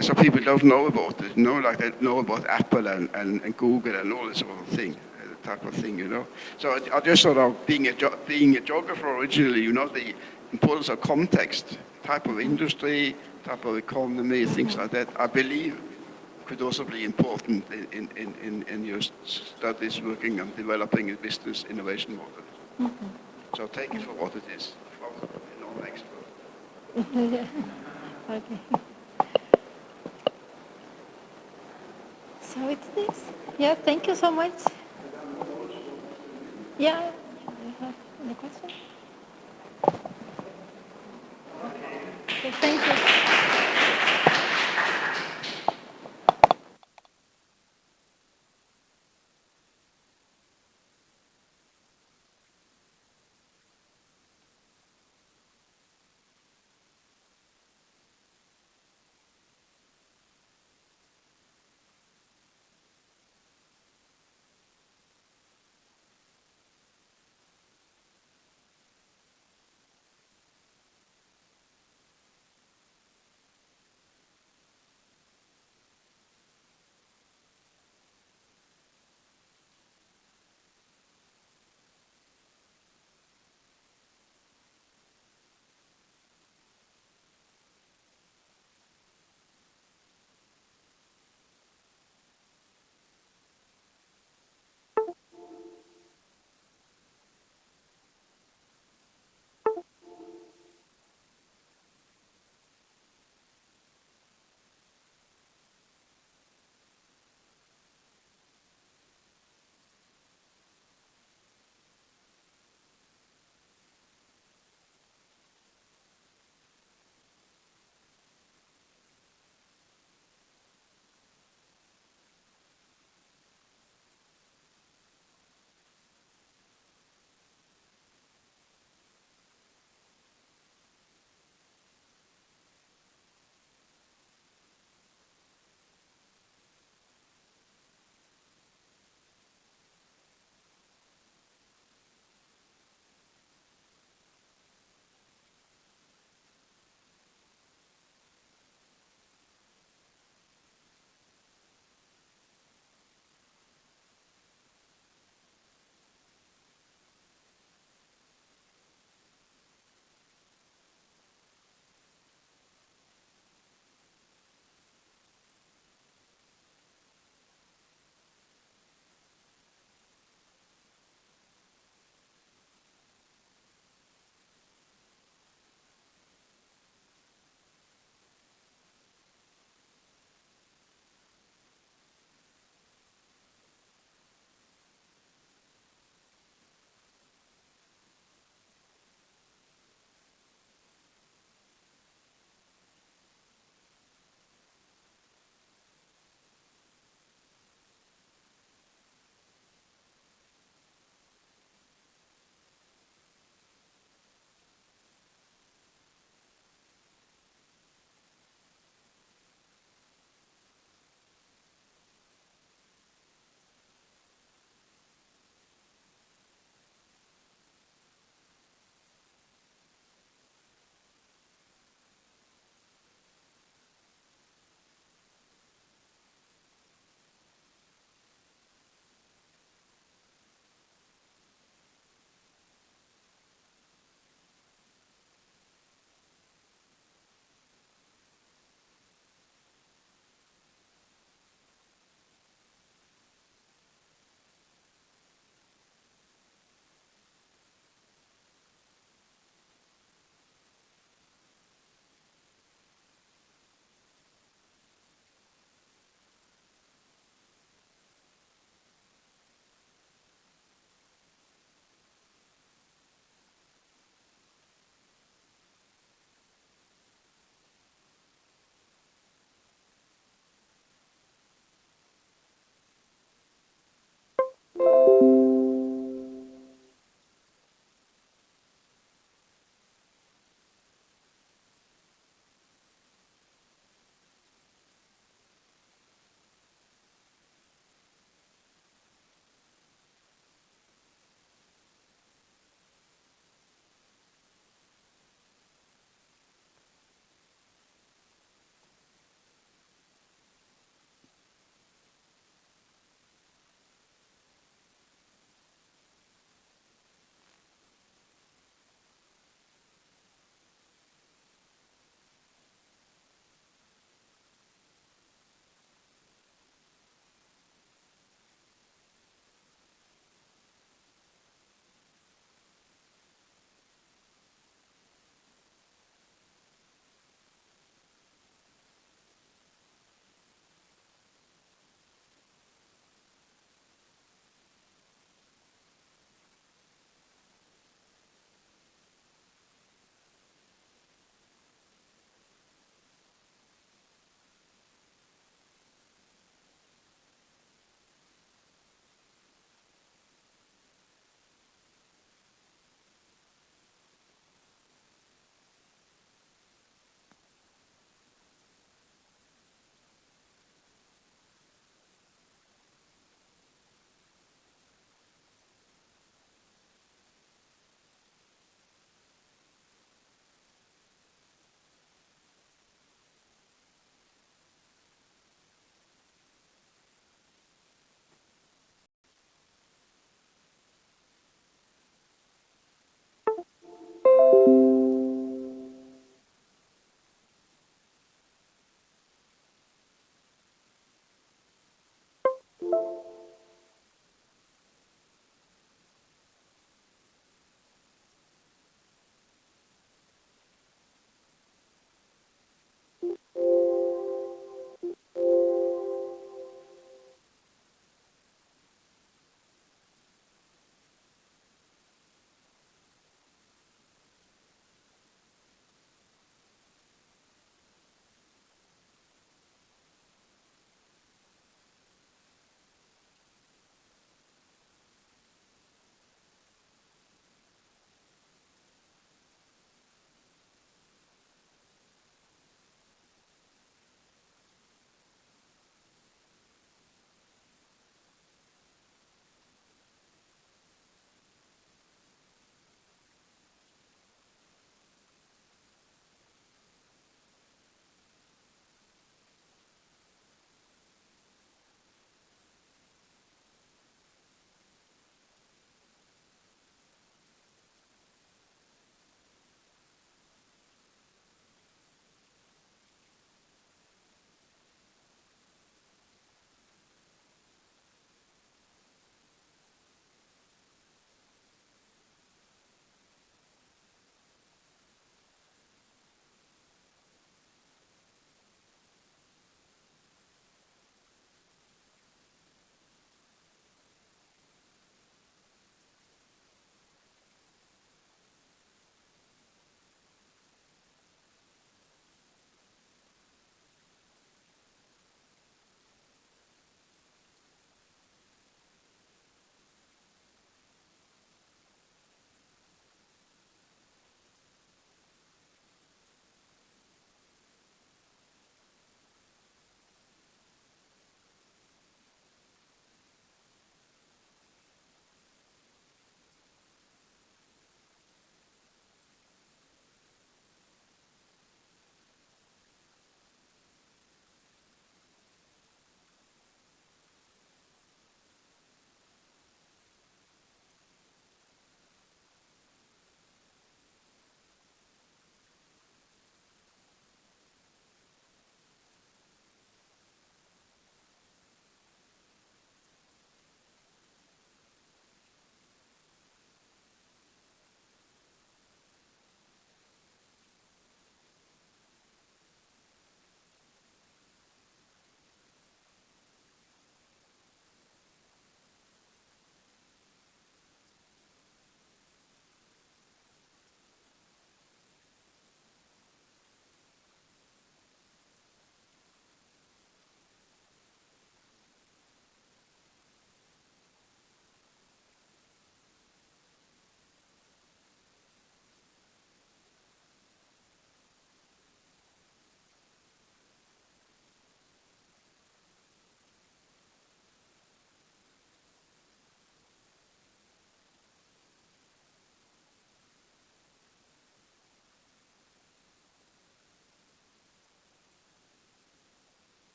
So people don't know about it, like they know about Apple and Google and all this sort of thing, type of thing, So I just sort of being a geographer originally, the importance of context, type of industry, type of economy, things like that, I believe could also be important in your studies working on developing a business innovation model. So take it for what it is, from a non-expert. Okay. So it's this. Yeah, thank you so much. Yeah, you have any question? Okay, thank you.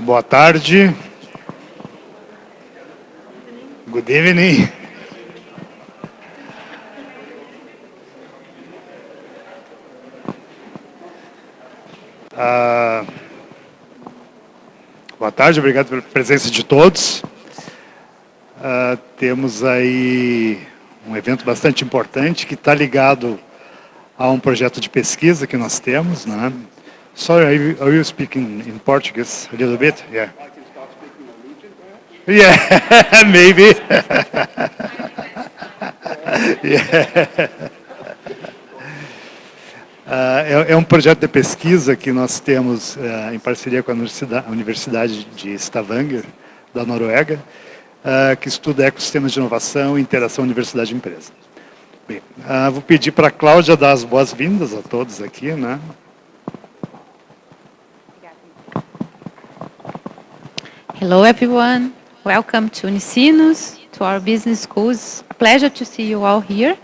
Boa tarde. Good evening. Boa tarde, obrigado pela presença de todos. Temos aí um evento bastante importante que está ligado a um projeto de pesquisa que nós temos, né? Sorry, are you speaking in Portuguese a little bit? Yeah. I can start speaking Norwegian, perhaps? Yeah, maybe. Yeah. É um projeto de pesquisa que nós temos em parceria com a Universidade de Stavanger, da Noruega, que estuda ecossistemas de inovação e interação universidade-empresa. Bem, vou pedir para a Cláudia dar as boas-vindas a todos aqui, né? Hello, everyone. Welcome to Unicinos, to our business schools. A pleasure to see you all here.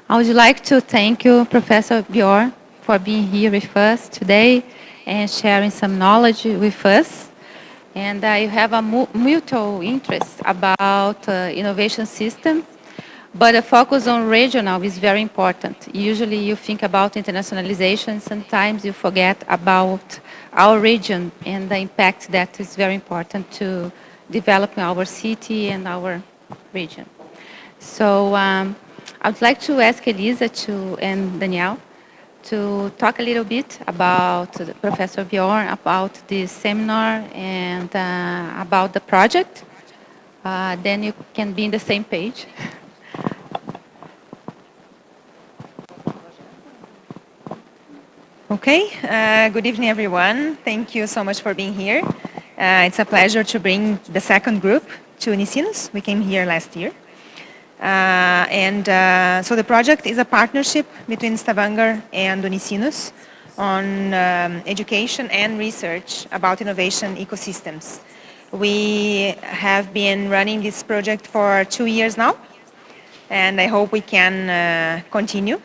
I would like to thank you, Professor Bjorn, for being here with us today and sharing some knowledge with us. And you have a mutual interest about innovation system, but a focus on regional is very important. Usually you think about internationalization, sometimes you forget about our region and the impact that is very important to developing our city and our region. So I would like to ask Elisa and Danielle to talk a little bit about Professor Bjorn, about this seminar and about the project. Then you can be in the same page. Okay, good evening, everyone. Thank you so much for being here. It's a pleasure to bring the second group to Unicinos. We came here last year. So the project is a partnership between Stavanger and Unicinos on education and research about innovation ecosystems. We have been running this project for 2 years now, and I hope we can continue.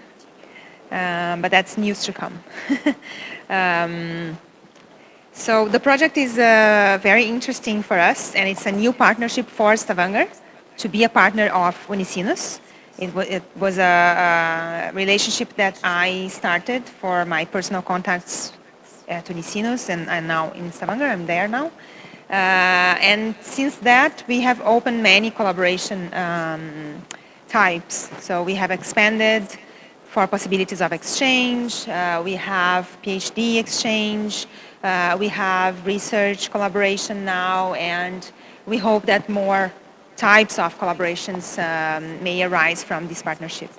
But that's news to come. So the project is very interesting for us, and it's a new partnership for Stavanger to be a partner of Unicinos. It was a relationship that I started for my personal contacts at Unicinos, and now in Stavanger, I'm there now. And since that, we have opened many collaboration types. So we have expanded for possibilities of exchange. We have PhD exchange. We have research collaboration now, and we hope that more types of collaborations may arise from this partnership.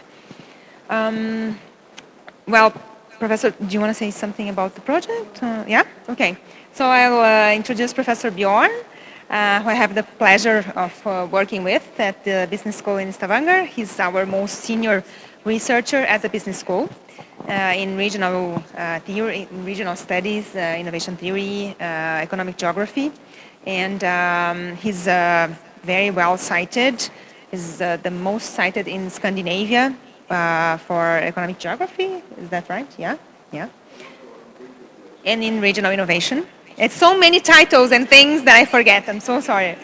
Well, Professor, do you want to say something about the project? Yeah? Okay. So I'll introduce Professor Bjorn, who I have the pleasure of working with at the business school in Stavanger. He's our most senior researcher at the business school in regional theory, in regional studies, innovation theory, economic geography, and he's very well cited. He's the most cited in Scandinavia for economic geography. Is that right? Yeah, yeah. And in regional innovation. It's so many titles and things that I forget. I'm so sorry.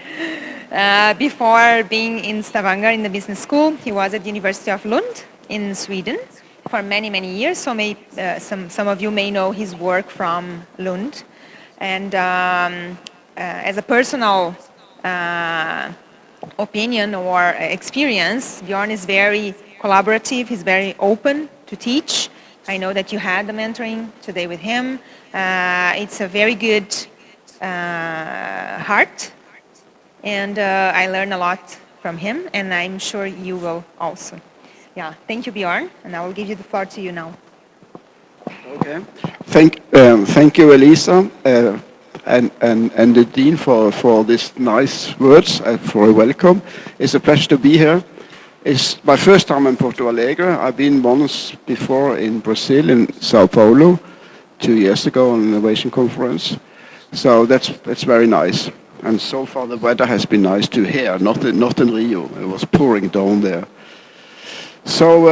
Before being in Stavanger in the business school, he was at the University of Lund in Sweden for many, many years. So some of you may know his work from Lund. And as a personal opinion or experience, Bjorn is very collaborative. He's very open to teach. I know that you had the mentoring today with him. It's a very good heart. And I learned a lot from him, and I'm sure you will also. Yeah, thank you, Bjorn, and I will give you the floor to you now. Okay. Thank you, Elisa, and the Dean for these nice words, for a welcome. It's a pleasure to be here. It's my first time in Porto Alegre. I've been once before in Brazil, in Sao Paulo, 2 years ago on an innovation conference. So that's very nice. And so far the weather has been nice to here, not in Rio. It was pouring down there. So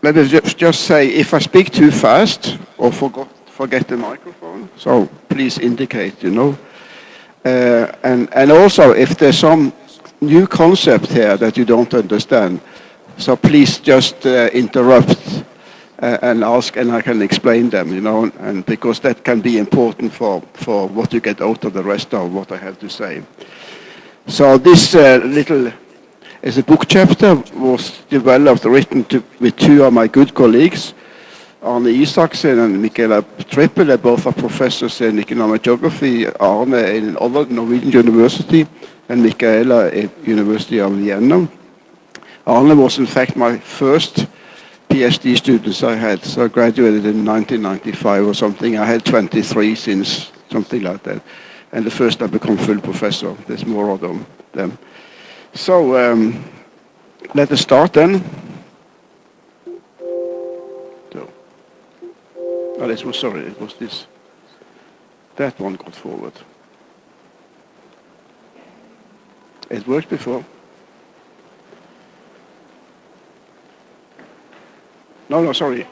let me just say, if I speak too fast or forget the microphone. So please indicate, you know. And also, if there's some new concept here that you don't understand, so please just interrupt and ask, and I can explain them, you know, and because that can be important for what you get out of the rest of what I have to say. So this little is a book chapter was developed, written with two of my good colleagues, Arne Isaksen and Michaela Trippel. They both are professors in economic geography. Arne in Aula, Norwegian University, and Michaela at University of Vienna. Arne was in fact my first PhD students I had. So I graduated in 1995 or something. I had 23 since, something like that. And the first I become full professor. There's more of them. So let us start then. So, oh, this was, sorry, it was this. That one got forward. It worked before. No, sorry.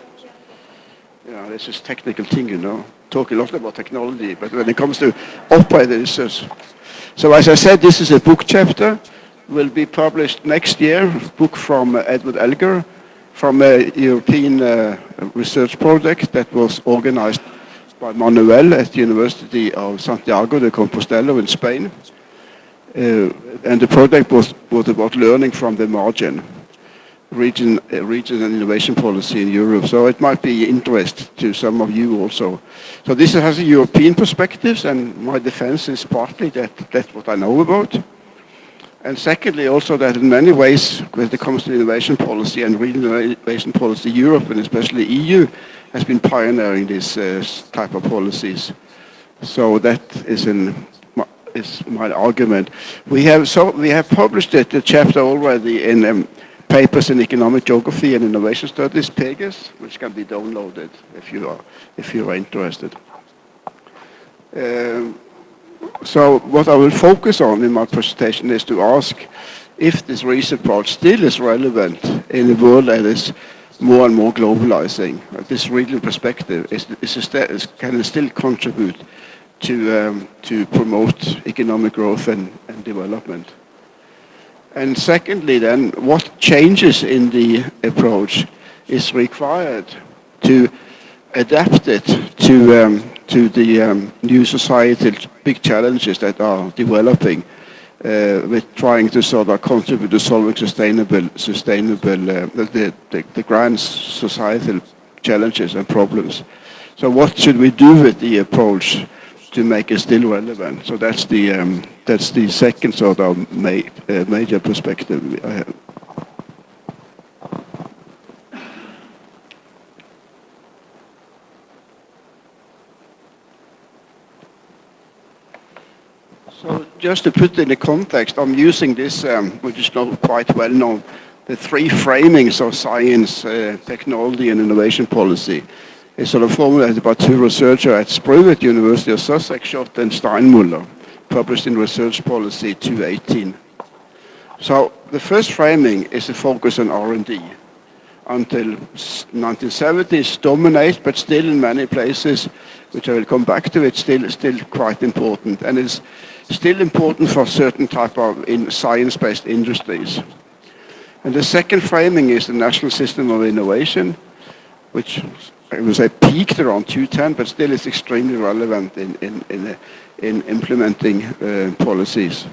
Yeah, this is technical thing, you know. Talk a lot about technology, but when it comes to operators. So as I said, this is a book chapter. Will be published next year. A book from Edward Elgar, from a European research project that was organized by Manuel at the University of Santiago de Compostela in Spain. And the project was about learning from the margin. Region and innovation policy in Europe. So it might be interest to some of you also. So this has a European perspective, and my defense is partly that's what I know about. And secondly, also that in many ways, when it comes to innovation policy and regional innovation policy, Europe and especially EU has been pioneering this type of policies. So that is my argument. We have published the chapter already in papers in economic geography and innovation studies, PEGAS, which can be downloaded if you are interested. So what I will focus on in my presentation is to ask if this research approach still is relevant in a world that is more and more globalizing. This regional perspective can it still contribute to promote economic growth and development. And secondly, then, what changes in the approach is required to adapt it to the new societal big challenges that are developing, with trying to sort of contribute to solving the grand societal challenges and problems. So, what should we do with the approach to make it still relevant? So that's the second sort of major perspective I have. So just to put in the context, I'm using this, which is not quite well known, the three framings of science, technology, and innovation policy. It's sort of formulated by two researchers at SPRU at University of Sussex, Schott and Steinmuller, published in Research Policy 2018. So the first framing is a focus on R&D. Until 1970s dominate, but still in many places, which I will come back to, it's still quite important. And it's still important for certain type of science-based industries. And the second framing is the National System of Innovation, which I would say peaked around 2010, but still is extremely relevant in implementing policies.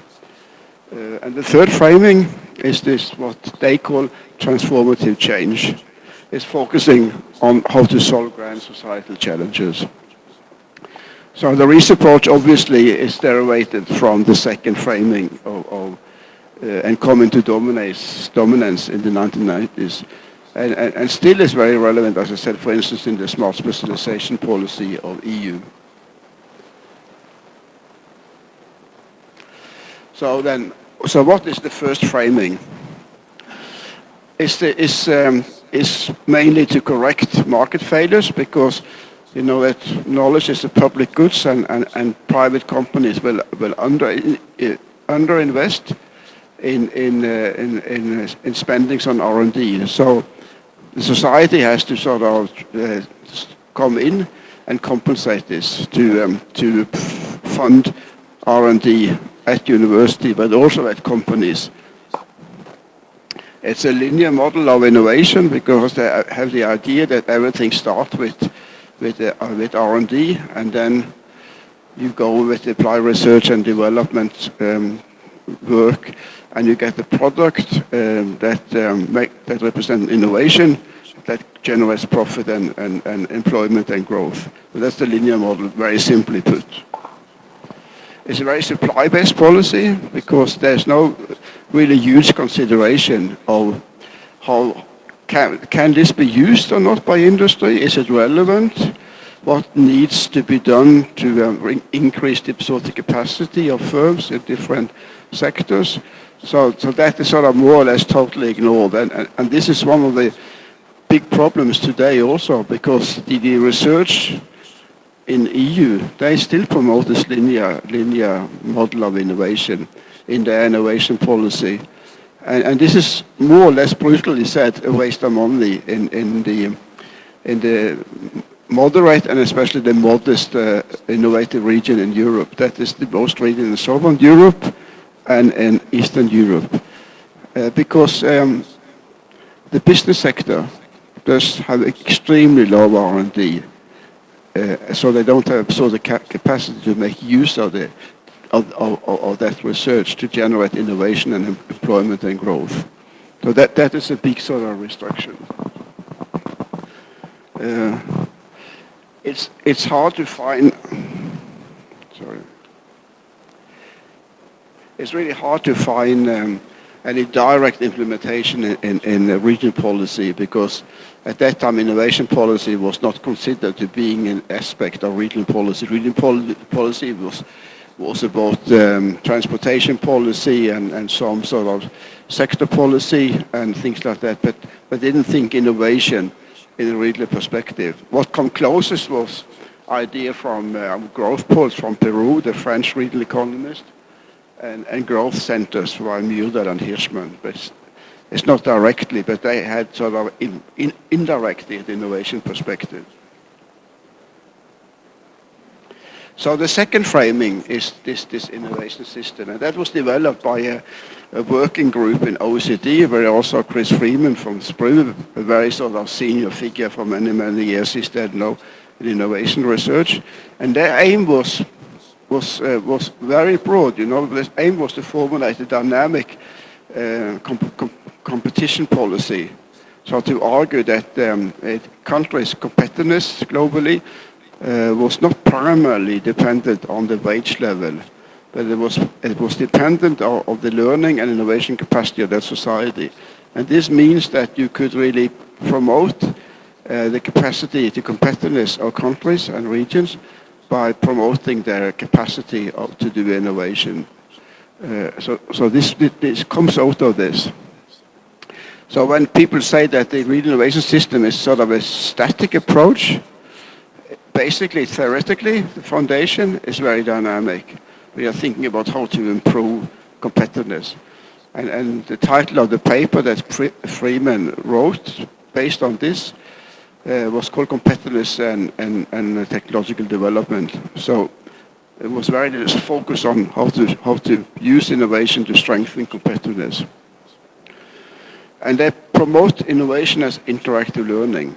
And the third framing is this, what they call transformative change. It's focusing on how to solve grand societal challenges. So the research approach obviously is derivated from the second framing and coming to dominance in the 1990s. And still is very relevant, as I said, for instance, in the smart specialization policy of EU. So what is the first framing? Is mainly to correct market failures, because you know that knowledge is a public goods, and private companies will underinvest in spendings on R&D. So the society has to sort of come in and compensate this to fund R&D at university, but also at companies. It's a linear model of innovation because they have the idea that everything starts with R&D, and then you go with applied research and development work, and you get a product that represents innovation that generates profit and employment and growth. So that's the linear model, very simply put. It's a very supply-based policy because there's no really huge consideration of how can this be used or not by industry? Is it relevant? What needs to be done to increase the sort of capacity of firms in different sectors? So that is sort of more or less totally ignored, and this is one of the big problems today also, because the research in EU, they still promote this linear model of innovation in their innovation policy. And this is more or less brutally said a waste of money in the moderate and especially the modest innovative region in Europe. That is the most region in Southern Europe and in Eastern Europe. Because the business sector does have extremely low R&D. So they don't have the capacity to make use of that research to generate innovation and employment and growth. So that is a big sort of restriction. It's hard to find. Sorry. It's really hard to find any direct implementation in regional policy, because at that time innovation policy was not considered to being an aspect of regional policy. Regional policy was about transportation policy and some sort of sector policy and things like that, but didn't think innovation in a regional perspective. What come closest was idea from growth pools from Peru, the French regional economist, and growth centers from Mueller and Hirschman. But it's not directly, but they had sort of indirectly the innovation perspective. So the second framing is this innovation system, and that was developed by a working group in OECD, where also Chris Freeman from SPRU, a very sort of senior figure for many, many years, he said no in innovation research, and their aim was very broad. You know, the aim was to formulate a dynamic competition policy. So to argue that a country's competitiveness globally was not primarily dependent on the wage level, but it was dependent of the learning and innovation capacity of that society. And this means that you could really promote the capacity to competitiveness of countries and regions by promoting their capacity to do innovation. So this comes out of this. So when people say that the regional innovation system is sort of a static approach, basically, theoretically, the foundation is very dynamic. We are thinking about how to improve competitiveness. And the title of the paper that Freeman wrote based on this was called Competitiveness and Technological Development. So it was very focused on how to use innovation to strengthen competitiveness. And they promote innovation as interactive learning.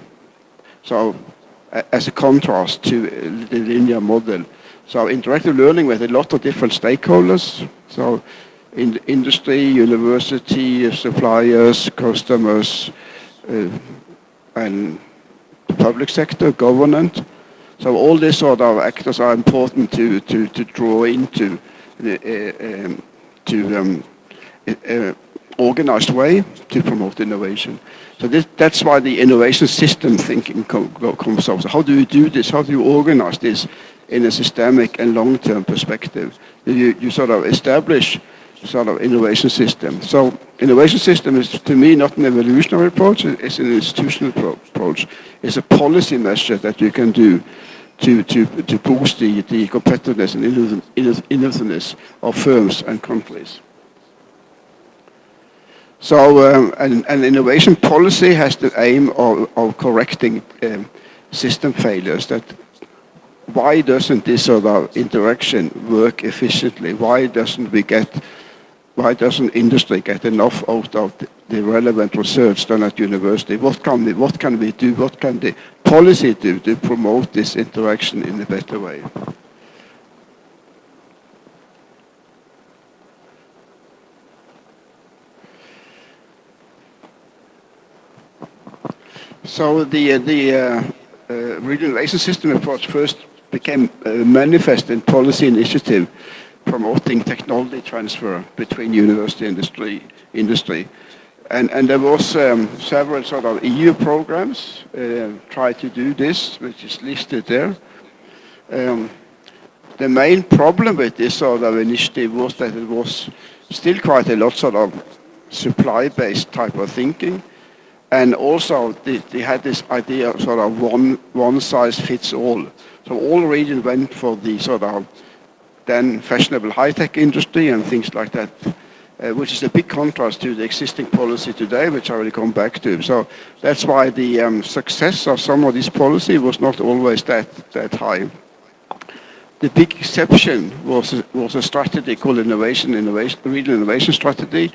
So as a contrast to the linear model. So interactive learning with a lot of different stakeholders. So in industry, university, suppliers, customers, and the public sector, government. So all these sort of actors are important to draw into organized way to promote innovation. So that's why the innovation system thinking comes up. So how do you do this? How do you organize this in a systemic and long-term perspective? You sort of establish sort of innovation system. So innovation system is, to me, not an evolutionary approach, it's an institutional approach. It's a policy measure that you can do to boost the competitiveness and innovativeness of firms and countries. So an innovation policy has the aim of correcting system failures that why doesn't this sort of interaction work efficiently? Why doesn't industry get enough out of the relevant research done at university? What can we do? What can the policy do to promote this interaction in a better way? So the regional innovation system approach first became manifest in policy initiative promoting technology transfer between university industry. And there was several sort of EU programs try to do this, which is listed there. The main problem with this sort of initiative was that it was still quite a lot sort of supply-based type of thinking. And also, they had this idea of sort of one size fits all. So all regions went for the sort of then fashionable high-tech industry and things like that, which is a big contrast to the existing policy today, which I will come back to. So that's why the success of some of this policy was not always that high. The big exception was a strategy called regional innovation strategy,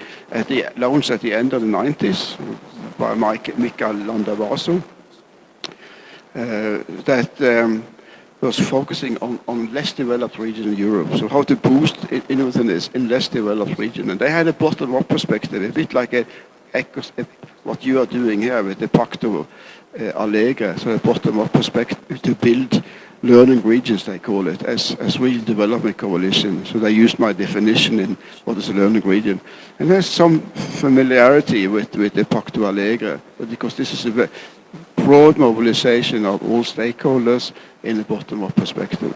launched at the end of the 90s by Mikael Landavaso, that was focusing on less developed regions in Europe. So how to boost innovativeness in less developed regions. And they had a bottom-up perspective, a bit like what you are doing here with the Pacto Alegre, so a bottom-up perspective to build learning regions, they call it, as region development coalition. So they used my definition in what is a learning region. And there's some familiarity with the Pacto Alegre, because this is a very broad mobilization of all stakeholders in a bottom-up perspective.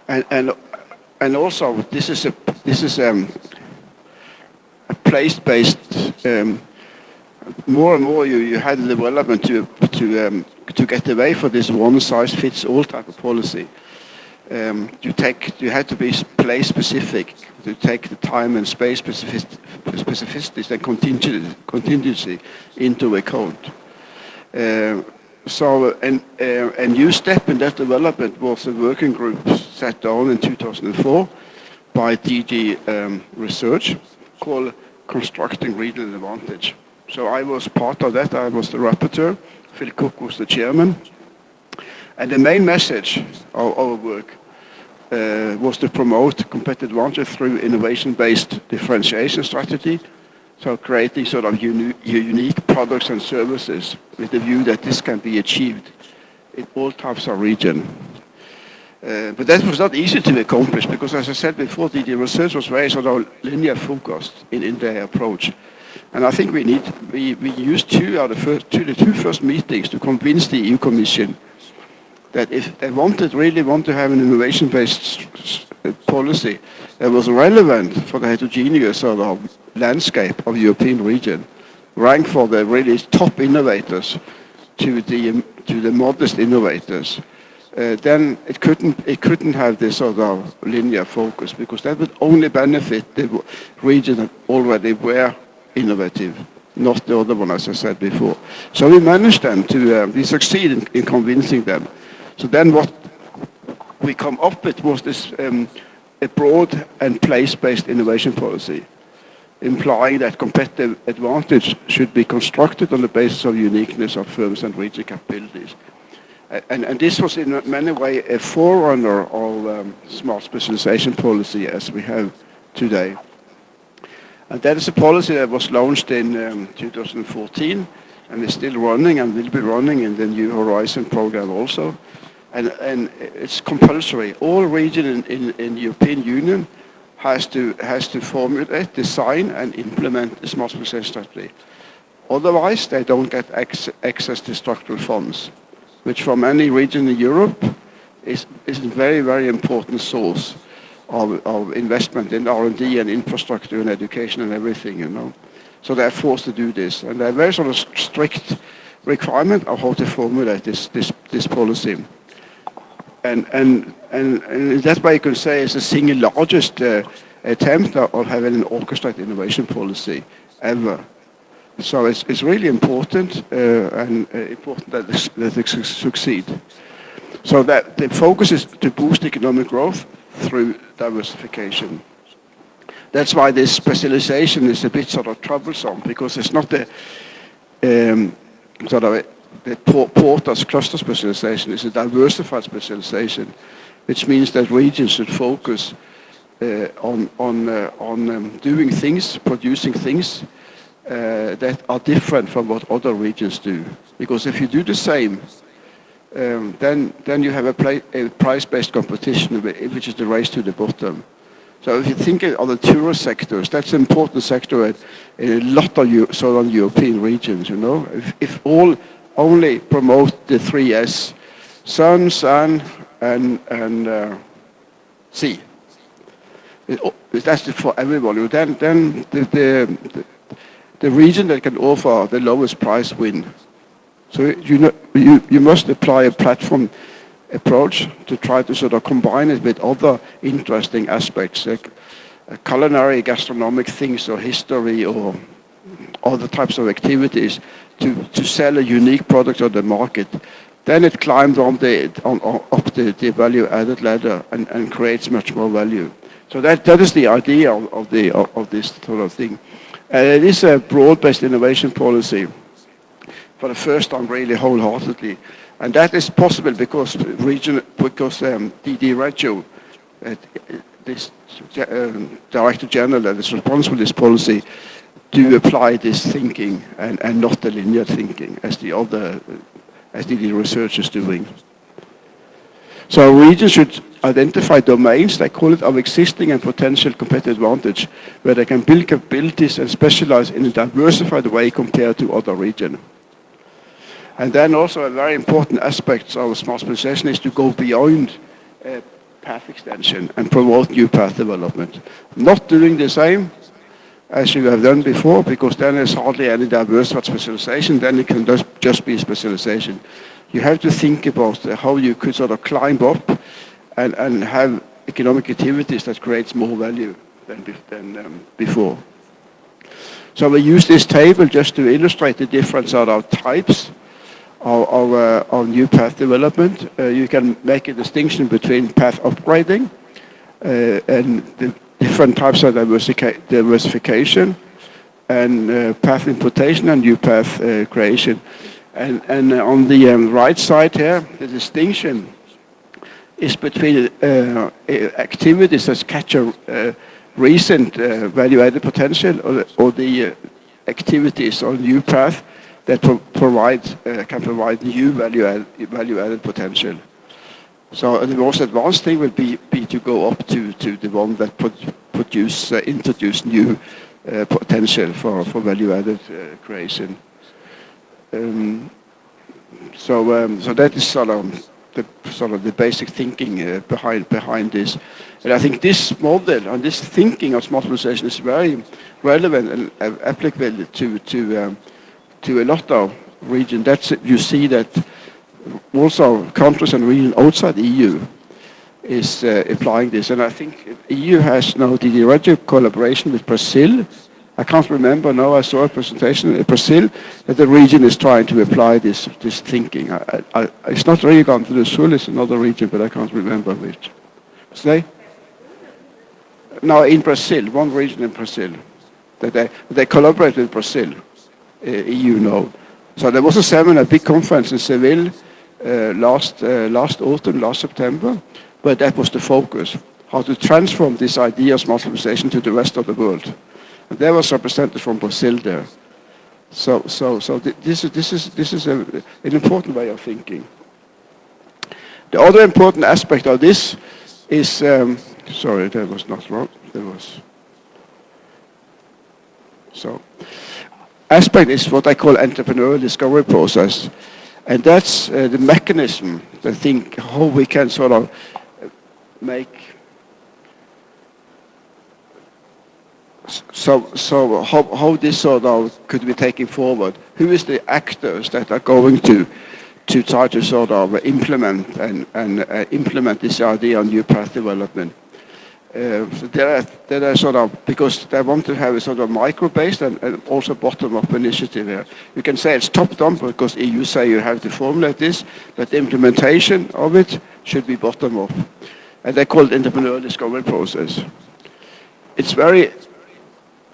And also this is a place-based. More and more you had the development to get away from this one-size-fits-all type of policy. You had to be place-specific to take the time and space specificities and contingency into account. So a new step in that development was a working group set down in 2004 by DG Research called Constructing Regional Advantage. So I was part of that. I was the rapporteur. Phil Cook was the chairman. And the main message of our work was to promote competitive advantage through innovation-based differentiation strategy. So creating sort of unique products and services with the view that this can be achieved in all types of region. But that was not easy to accomplish because, as I said before, the research was very sort of linear focused in their approach. And I think we used the two first meetings to convince the EU Commission that if they really want to have an innovation-based policy that was relevant for the heterogeneous sort of landscape of the European region, rank for the really top innovators to the modest innovators, then it couldn't have this sort of linear focus because that would only benefit the region that already were innovative, not the other one, as I said before. So we managed then we succeeded in convincing them. So then what we come up with was this a broad and place-based innovation policy, implying that competitive advantage should be constructed on the basis of uniqueness of firms and regional capabilities. And this was in many ways a forerunner of smart specialization policy as we have today. And that is a policy that was launched in 2014 and is still running and will be running in the New Horizon program also. And it's compulsory. All regions in the European Union has to formulate, design and implement the smart specialization strategy. Otherwise, they don't get access to structural funds, which for many regions in Europe is a very, very important source of investment in R&D and infrastructure and education and everything, you know. So they're forced to do this. And they're very sort of strict requirement of how to formulate this policy. And in that way you can say it's the single largest attempt of having an orchestrated innovation policy ever. So it's really important and important that they succeed. So that the focus is to boost economic growth through diversification. That's why this specialization is a bit sort of troublesome, because it's not the sort of the Porter's cluster specialization. It's a diversified specialization, which means that regions should focus on doing things, producing things that are different from what other regions do. Because if you do the same, then you have a price-based competition, which is the race to the bottom. So if you think of the tourist sectors, that's an important sector in a lot of southern European regions, you know. If all only promote the 3S, sun, and sea, that's for everybody, then the region that can offer the lowest price win. So you must apply a platform approach to try to sort of combine it with other interesting aspects, like culinary, gastronomic things, or history, or other types of activities to sell a unique product on the market. Then it climbs up the value-added ladder and creates much more value. So that is the idea of this sort of thing. It is a broad-based innovation policy for the first time, really wholeheartedly. And that is possible because DD Regio, this Director General that is responsible for this policy, do apply this thinking and not the linear thinking as the research is doing. So regions should identify domains, they call it, of existing and potential competitive advantage, where they can build capabilities and specialize in a diversified way compared to other regions. And then also a very important aspect of smart specialization is to go beyond path extension and promote new path development. Not doing the same as you have done before, because then there's hardly any diversified specialization, then it can just be specialization. You have to think about how you could sort of climb up and have economic activities that creates more value than before. So we use this table just to illustrate the different sort of types of new path development. You can make a distinction between path upgrading and the different types of diversification, and path importation and new path creation. And on the right side here, the distinction is between activities that capture recent value-added potential or the activities on new path that can provide new value-added potential. So the most advanced thing will be to go up to the one that introduce new potential for value-added creation. So that is sort of the basic thinking behind this. And I think this model and this thinking of smart specialization is very relevant and applicable to a lot of regions. You see that also countries and regions outside the EU is applying this. And I think EU has now the radio collaboration with Brazil. I can't remember now, I saw a presentation in Brazil that the region is trying to apply this thinking. It's not really gone to the Sul, it's another region, but I can't remember which. Say? No, in Brazil, one region in Brazil. That they collaborate with Brazil, EU now. So there was a seminar, a big conference in Seville last autumn, last September, but that was the focus, how to transform this idea of smart specialization to the rest of the world. And there was representatives from Brazil there. So this is an important way of thinking. The other important aspect of this is, sorry, that was not wrong. Aspect is what I call entrepreneurial discovery process. And that's the mechanism, I think, how we can sort of make. So how this sort of could be taken forward? Who is the actors that are going to try to sort of implement and implement this idea on new path development? So there are sort of, because they want to have a sort of micro-based and also bottom-up initiative here. You can say it's top-down because EU say you have to formulate this, but the implementation of it should be bottom-up. And they call it entrepreneurial discovery process. It's very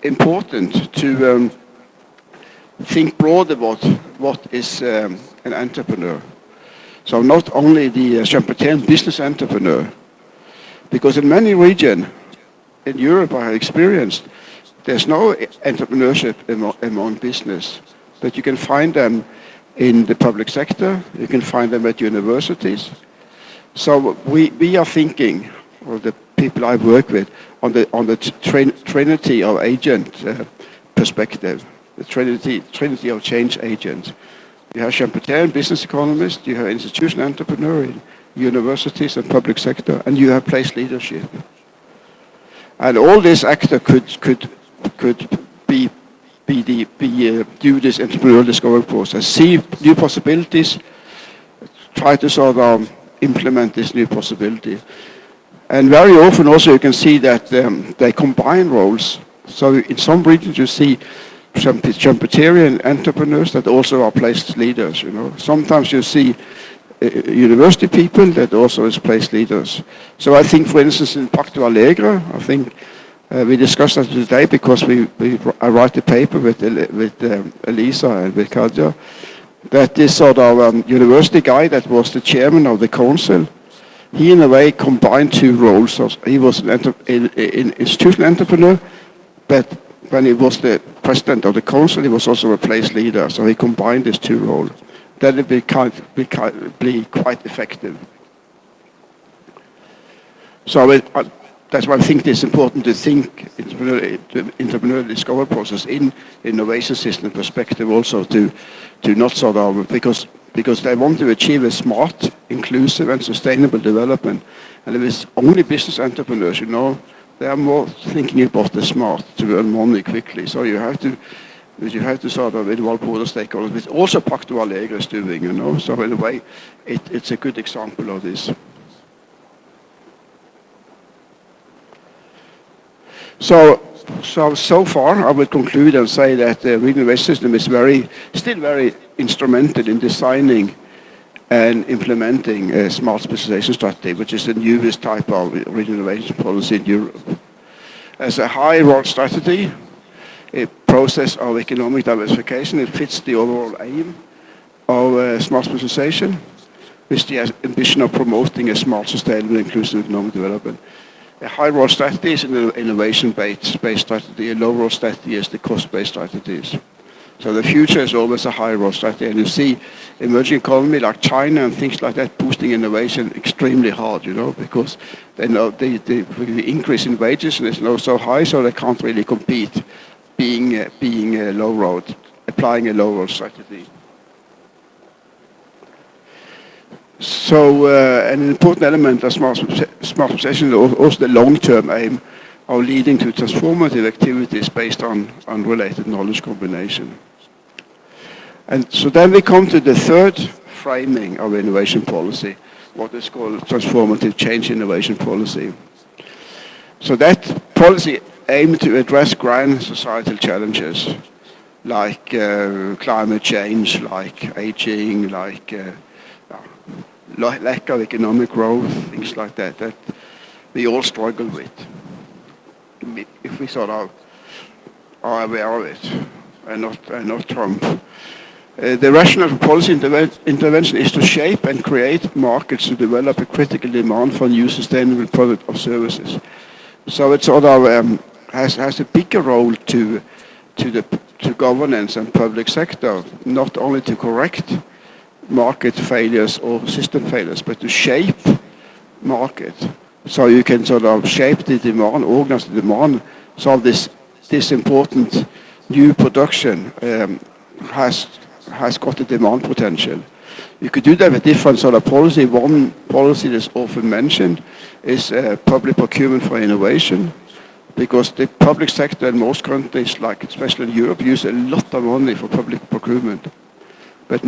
important to think broad about what is an entrepreneur. So not only the Chamberlain business entrepreneur, because in many regions in Europe I have experienced, there's no entrepreneurship among business, but you can find them in the public sector, you can find them at universities. So we are thinking, or the people I work with, on the trinity of agent perspective, the trinity of change agents. You have Chamberlain business economists, you have institutional entrepreneur in universities and public sector, and you have place leadership. And all these actors could do this entrepreneurial discovery process, see new possibilities, try to sort of implement this new possibility. And very often also you can see that they combine roles. So in some regions you see Chamberlain entrepreneurs that also are place leaders, you know. Sometimes you see university people that also is place leaders. So I think, for instance, in Pacto Alegre, I think we discussed that today because I write a paper with Elisa and with Kadja, that this sort of university guy that was the chairman of the council, he in a way combined two roles. So he was an institutional entrepreneur, but when he was the president of the council, he was also a place leader. So he combined these two roles. That would be quite effective. So that's why I think it's important to think entrepreneurial discovery process in innovation system perspective also to not sort of, because they want to achieve a smart, inclusive and sustainable development. And if it's only business entrepreneurs, you know, they are more thinking about the smart to earn money quickly. So you have to sort of involve broader stakeholders, which also Pacto Alegre is doing, you know. So in a way, it's a good example of this. So far, I will conclude and say that the regional innovation system is still very instrumental in designing and implementing a smart specialization strategy, which is the newest type of regional innovation policy in Europe. As a high-role strategy, a process of economic diversification, it fits the overall aim of smart specialization, with the ambition of promoting a smart, sustainable, inclusive economic development. A high-role strategy is an innovation-based strategy. A low-role strategy is the cost-based strategies. So the future is always a high-role strategy. And you see emerging economy like China and things like that boosting innovation extremely hard, you know, because they know the increase in wages is not so high, so they can't really compete being a low-role, applying a low-role strategy. So an important element of smart specialization is also the long-term aim of leading to transformative activities based on unrelated knowledge combination. And so then we come to the third framing of innovation policy, what is called transformative change innovation policy. So that policy aims to address grand societal challenges like climate change, like aging, like lack of economic growth, things like that, that we all struggle with. If we sort of are aware of it and not Trump. The rationale for policy intervention is to shape and create markets to develop a critical demand for new sustainable products or services. So it sort of has a bigger role to governance and public sector, not only to correct market failures or system failures, but to shape market. So you can sort of shape the demand, organize the demand. So this important new production has got a demand potential. You could do that with different sort of policy. One policy that's often mentioned is public procurement for innovation, because the public sector in most countries, like especially in Europe, use a lot of money for public procurement. But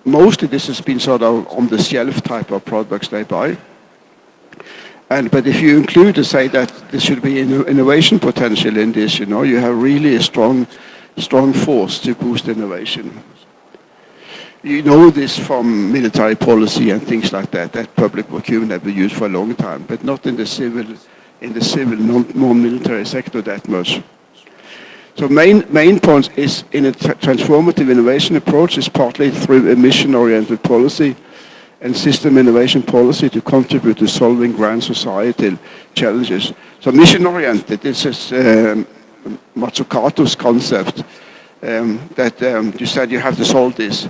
mostly this has been sort of on the shelf type of products they buy. But if you include to say that there should be innovation potential in this, you have really a strong force to boost innovation. You know this from military policy and things like that public procurement have been used for a long time, but not in the civil, non-military sector that much. So main point is in a transformative innovation approach is partly through a mission-oriented policy and system innovation policy to contribute to solving grand societal challenges. So mission-oriented, this is Mazzucato's concept that you said you have to solve this.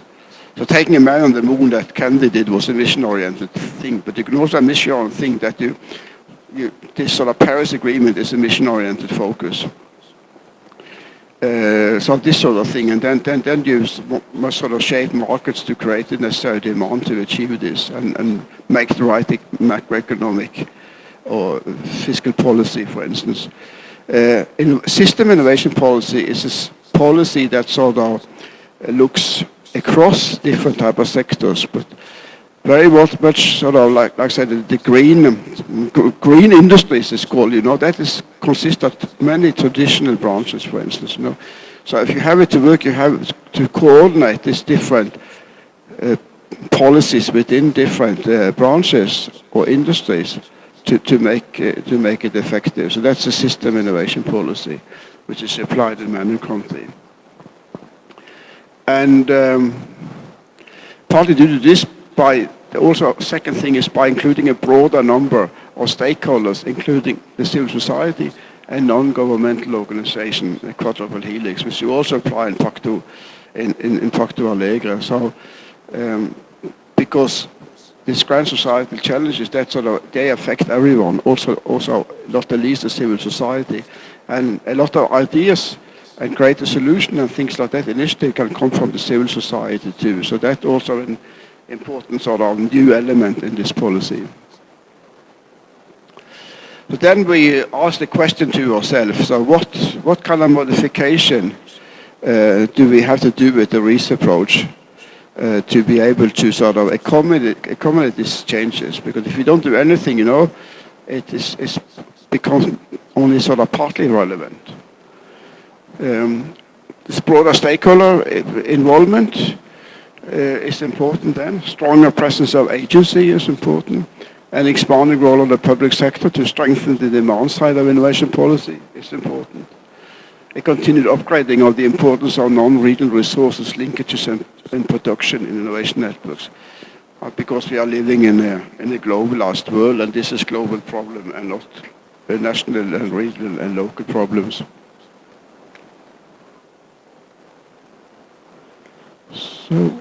So taking a man on the moon that Kennedy did was a mission-oriented thing, but you can also have a mission-oriented thing that this sort of Paris Agreement is a mission-oriented focus. So this sort of thing, and then you must sort of shape markets to create the necessary demand to achieve this and make the right macroeconomic or fiscal policy, for instance. System innovation policy is a policy that sort of looks across different type of sectors, but very much sort of like I said, the green industries is called, that consists of many traditional branches, for instance, So if you have it to work, you have to coordinate these different policies within different branches or industries to make it effective. So that's a system innovation policy, which is applied in many countries. And partly due to this, also second thing is by including a broader number of stakeholders, including the civil society and non-governmental organization, the quadruple helix, which you also apply in Pacto Alegre. So because these grand societal challenges that they affect everyone, also not the least the civil society, and a lot of ideas and create a solution and things like that initiative can come from the civil society too. So that's also an important sort of new element in this policy. But then we ask the question to ourselves, so what kind of modification do we have to do with the REACE approach to be able to sort of accommodate these changes? Because if you don't do anything, it becomes only sort of partly relevant. This broader stakeholder involvement is important then. Stronger presence of agency is important. An expanding role of the public sector to strengthen the demand side of innovation policy is important. A continued upgrading of the importance of non-regional resources, linkages and production in innovation networks. Because we are living in a globalized world, and this is a global problem and not national and regional and local problems. So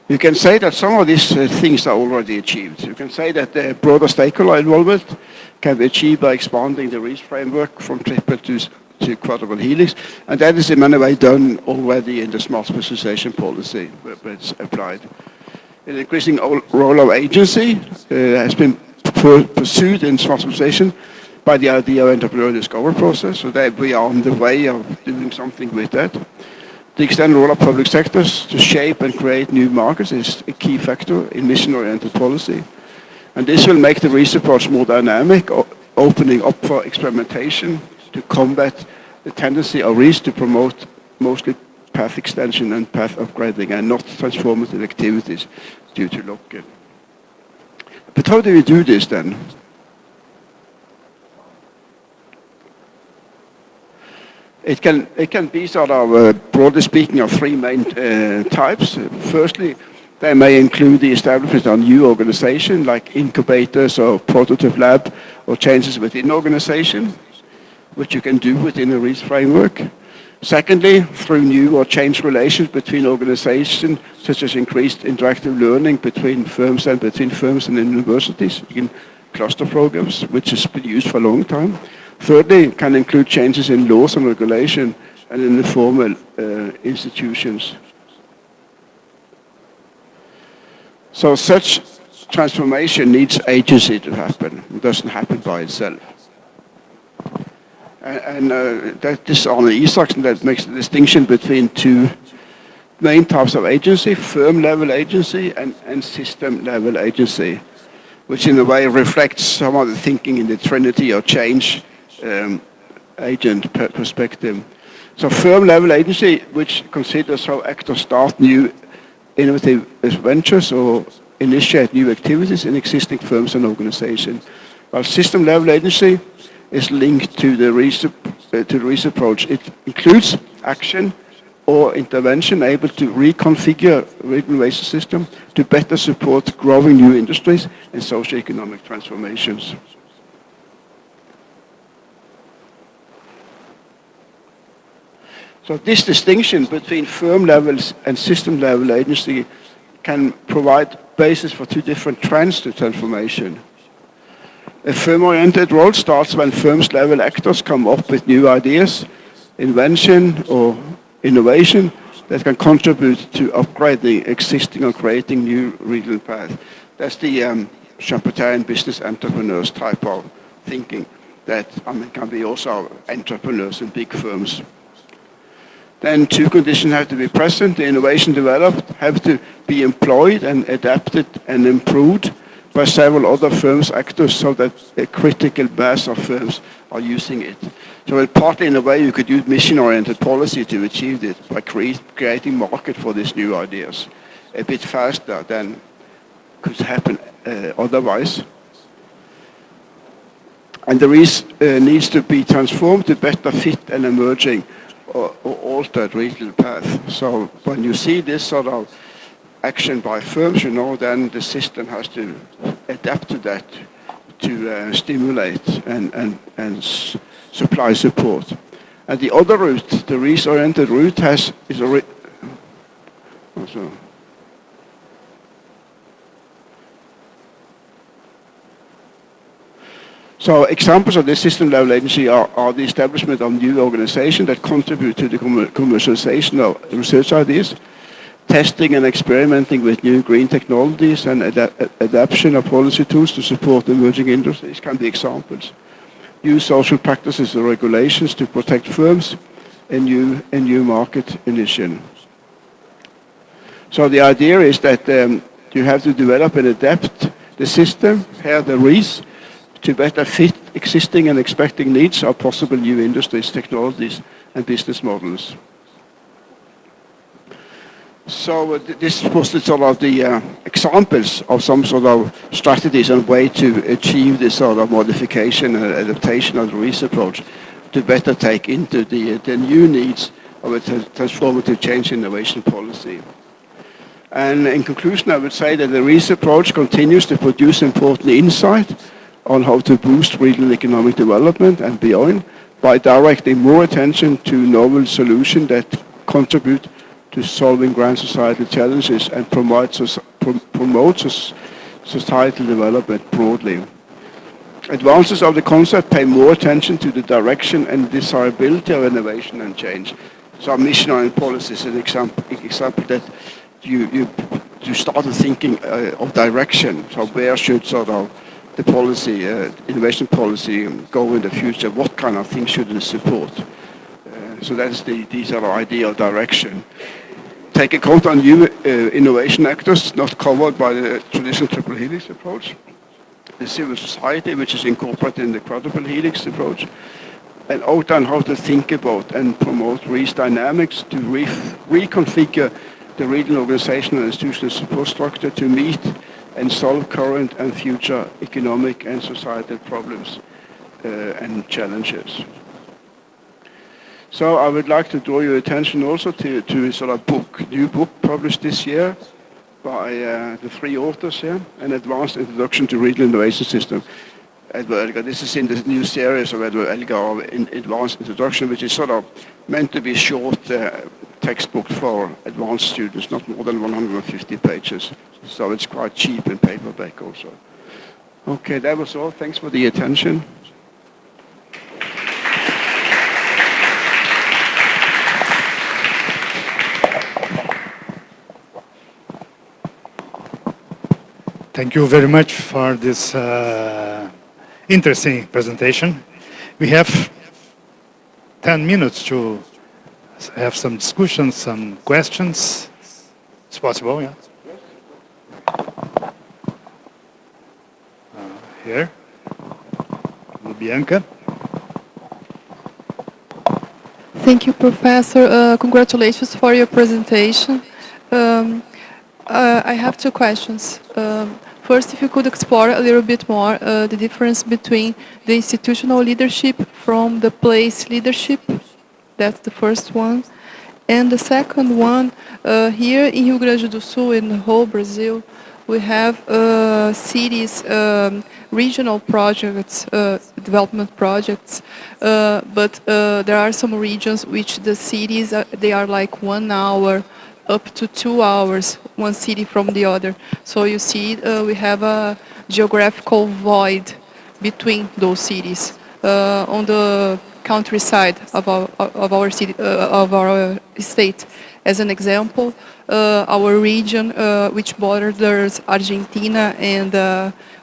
you can say that some of these things are already achieved. You can say that the broader stakeholder involvement can be achieved by expanding the REACE framework from triple to quadruple helix, and that is in many ways done already in the smart specialization policy where it's applied. An increasing role of agency has been pursued in smart specialization by the idea of entrepreneurial discovery process, so that we are on the way of doing something with that. The extended role of public sectors to shape and create new markets is a key factor in mission-oriented policy. And this will make the REACE approach more dynamic, opening up for experimentation to combat the tendency of REACE to promote mostly path extension and path upgrading and not transformative activities due to lock-in. But how do we do this then? It can be sort of, broadly speaking, of three main types. Firstly, they may include the establishment of new organization, like incubators or prototype lab, or changes within organization, which you can do within a REACE framework. Secondly, through new or changed relations between organizations, such as increased interactive learning between firms and universities, in cluster programs, which has been used for a long time. Thirdly, it can include changes in laws and regulation and in the formal institutions. So such transformation needs agency to happen. It doesn't happen by itself. And that is Arne Isaksen that makes the distinction between two main types of agency: firm-level agency and system-level agency, which in a way reflects some of the thinking in the Trinity or change agent perspective. So firm-level agency, which considers how actors start new innovative ventures or initiate new activities in existing firms and organizations. While system-level agency is linked to the REACE approach. It includes action or intervention able to reconfigure regional waste system to better support growing new industries and socio-economic transformations. So this distinction between firm levels and system level agency can provide basis for two different trends to transformation. A firm-oriented role starts when firms level actors come up with new ideas, invention or innovation that can contribute to upgrading existing or creating new regional paths. That's the Schumpeterian business entrepreneurs type of thinking that can be also entrepreneurs in big firms. Then two conditions have to be present. The innovation developed have to be employed and adapted and improved by several other firms actors so that a critical mass of firms are using it. So partly in a way you could use mission-oriented policy to achieve this by creating market for these new ideas a bit faster than could happen otherwise. And there is needs to be transformed to better fit an emerging or altered regional path. So when you see this sort of action by firms, you know, then the system has to adapt to that to stimulate and supply support. And the other route, the REACE-oriented route, So examples of this system-level agency are the establishment of new organizations that contribute to the commercialization of research ideas, testing and experimenting with new green technologies, and adaptation of policy tools to support emerging industries can be examples. New social practices or regulations to protect firms and new market initiation. So the idea is that you have to develop and adapt the system, here the REACE, to better fit existing and expecting needs of possible new industries, technologies, and business models. So this was the sort of the examples of some sort of strategies and way to achieve this sort of modification and adaptation of the REACE approach to better take into the new needs of a transformative change innovation policy. And in conclusion, I would say that the REACE approach continues to produce important insight on how to boost regional economic development and beyond by directing more attention to novel solutions that contribute to solving grand societal challenges and promote societal development broadly. Advances of the concept pay more attention to the direction and desirability of innovation and change. So mission-oriented policy is an example that you started thinking of direction. So where should sort of the policy, innovation policy go in the future? What kind of things should it support? So that's these are the ideal direction. Take account on new innovation actors not covered by the traditional triple helix approach. The civil society, which is incorporated in the quadruple helix approach, and outline how to think about and promote REACE dynamics to reconfigure the regional organizational and institutional support structure to meet and solve current and future economic and societal problems and challenges. So I would like to draw your attention also to a sort of new book published this year by the three authors here, An Advanced Introduction to Regional Innovation System. Edward Elgar, this is in the new series of Edward Elgar in Advanced Introduction, which is sort of meant to be a short textbook for advanced students, not more than 150 pages. So it's quite cheap in paperback also. Okay, that was all. Thanks for the attention. Thank you very much for this interesting presentation. We have 10 minutes to have some discussions, some questions. It's possible, yeah. Here, Bianca. Thank you, Professor. Congratulations for your presentation. I have two questions. First, if you could explore a little bit more the difference between the institutional leadership from the place leadership. That's the first one. And the second one, here in Rio Grande do Sul, in the whole Brazil, we have cities, regional projects, development projects, but there are some regions which the cities, they are like 1 hour up to 2 hours, one city from the other. So you see, we have a geographical void between those cities. On the countryside of our city, of our state, as an example, our region, which borders Argentina and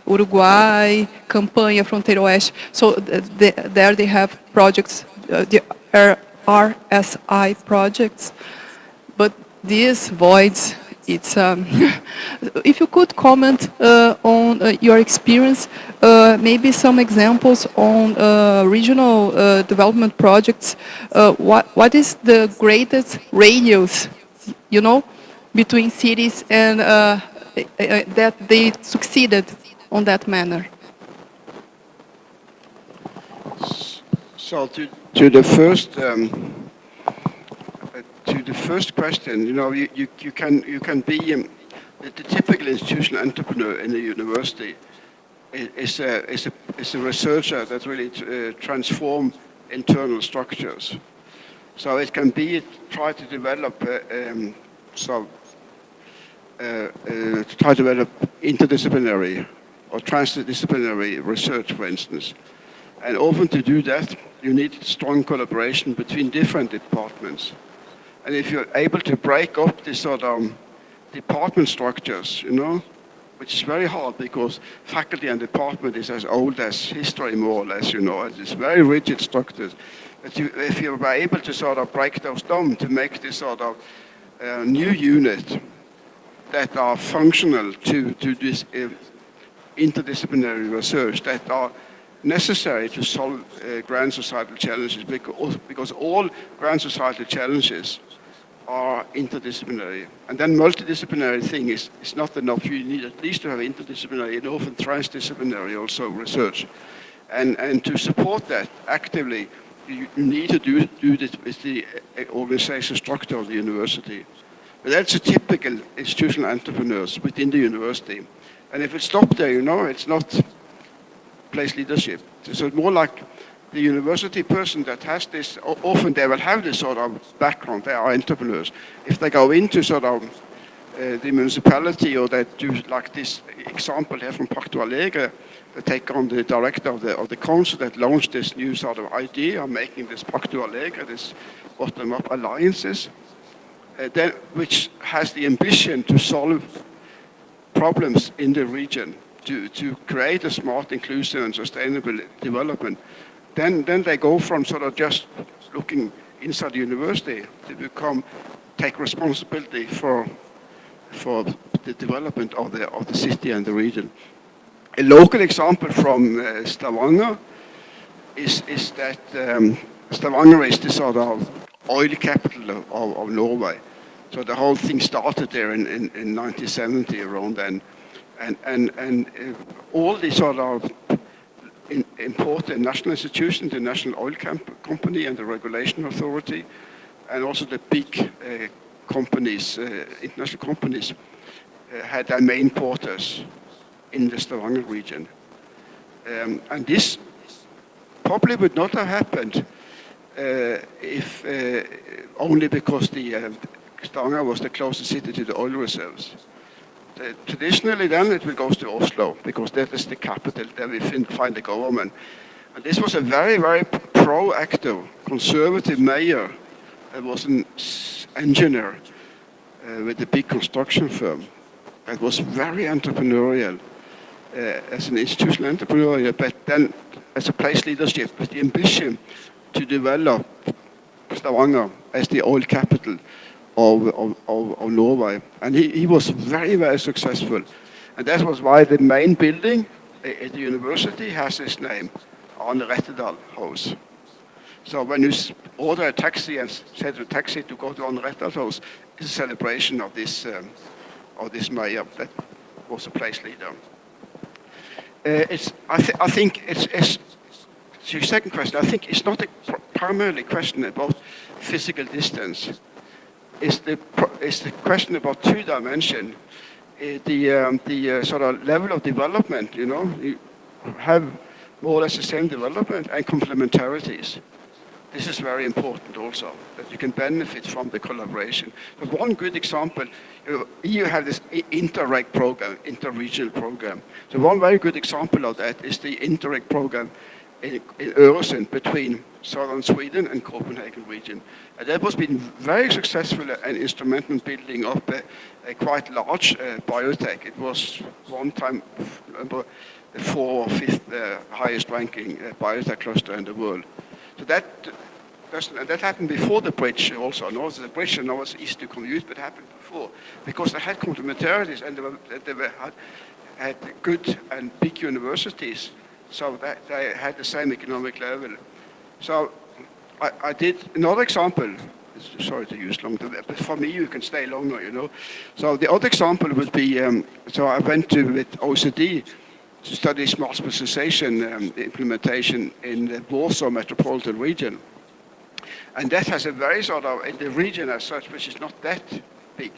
Uruguay, Campanha, Fronteira Oeste. So there they have projects, the RSI projects, but these voids, it's if you could comment on your experience, maybe some examples on regional development projects. What is the greatest radius, you know, between cities and that they succeeded on that manner? So to the first. To the first question, you know, you can be the typical institutional entrepreneur in a university is a researcher that really transform internal structures. So it can be try to develop interdisciplinary or transdisciplinary research, for instance. And often to do that, you need strong collaboration between different departments. And if you're able to break up this sort of department structures, you know, which is very hard because faculty and department is as old as history, more or less, you know, it's very rigid structures. But if you were able to sort of break those down to make this sort of new unit that are functional to this interdisciplinary research, that are necessary to solve grand societal challenges, because all grand societal challenges are interdisciplinary. And then multidisciplinary thing is not enough. You need at least to have interdisciplinary and often transdisciplinary also research. And to support that actively, you need to do this with the organization structure of the university. But that's a typical institutional entrepreneurs within the university. And if it stopped there, you know, it's not place leadership. So it's more like the university person that has this, often they will have this sort of background, they are entrepreneurs. If they go into sort of the municipality, or they do like this example here from Pacto Alegre, they take on the director of the council that launched this new sort of idea of making this Pacto Alegre, this bottom-up alliances, then, which has the ambition to solve problems in the region, to create a smart, inclusive and sustainable development. Then they go from sort of just looking inside the university to take responsibility for the development of the city and the region. A local example from Stavanger is that Stavanger is the sort of oil capital of Norway. So the whole thing started there in 1970, around then. And all the sort of important national institutions, the National Oil Company and the Regulation Authority, and also the big companies, international companies, had their main quarters in the Stavanger region. And this probably would not have happened if only because the Stavanger was the closest city to the oil reserves. Traditionally then it will go to Oslo, because that is the capital, there we find the government. And this was a very, very proactive, conservative mayor that was an engineer with a big construction firm. That was very entrepreneurial, as an institutional entrepreneur, but then as a place leadership with the ambition to develop Stavanger as the oil capital of Norway. And he was very, very successful. And that was why the main building at the university has his name, Arne Rettedal House. So when you order a taxi and say to the taxi to go to Arne Rettedal House, it's a celebration of this mayor that was a place leader. I think it's your second question. I think it's not a primarily question about physical distance. It's the question about two dimensions. The sort of level of development. You have more or less the same development and complementarities. This is very important also, that you can benefit from the collaboration. But one good example, you have this Interreg program, inter-regional program. So one very good example of that is the Interreg program in Öresund between southern Sweden and Copenhagen region. And that has been very successful and instrumental in building up a quite large biotech. It was one time the 4th or 5th highest ranking biotech cluster in the world. So that happened before the bridge also. No, the bridge was easy to commute, but happened before. Because they had complementarities and they had good and big universities. So that they had the same economic level. So I did another example. Sorry to use long, but for me you can stay longer, So the other example would be, so I went with OECD to study smart specialization implementation in the Warsaw metropolitan region. And that has a very sort of, in the region as such, which is not that big,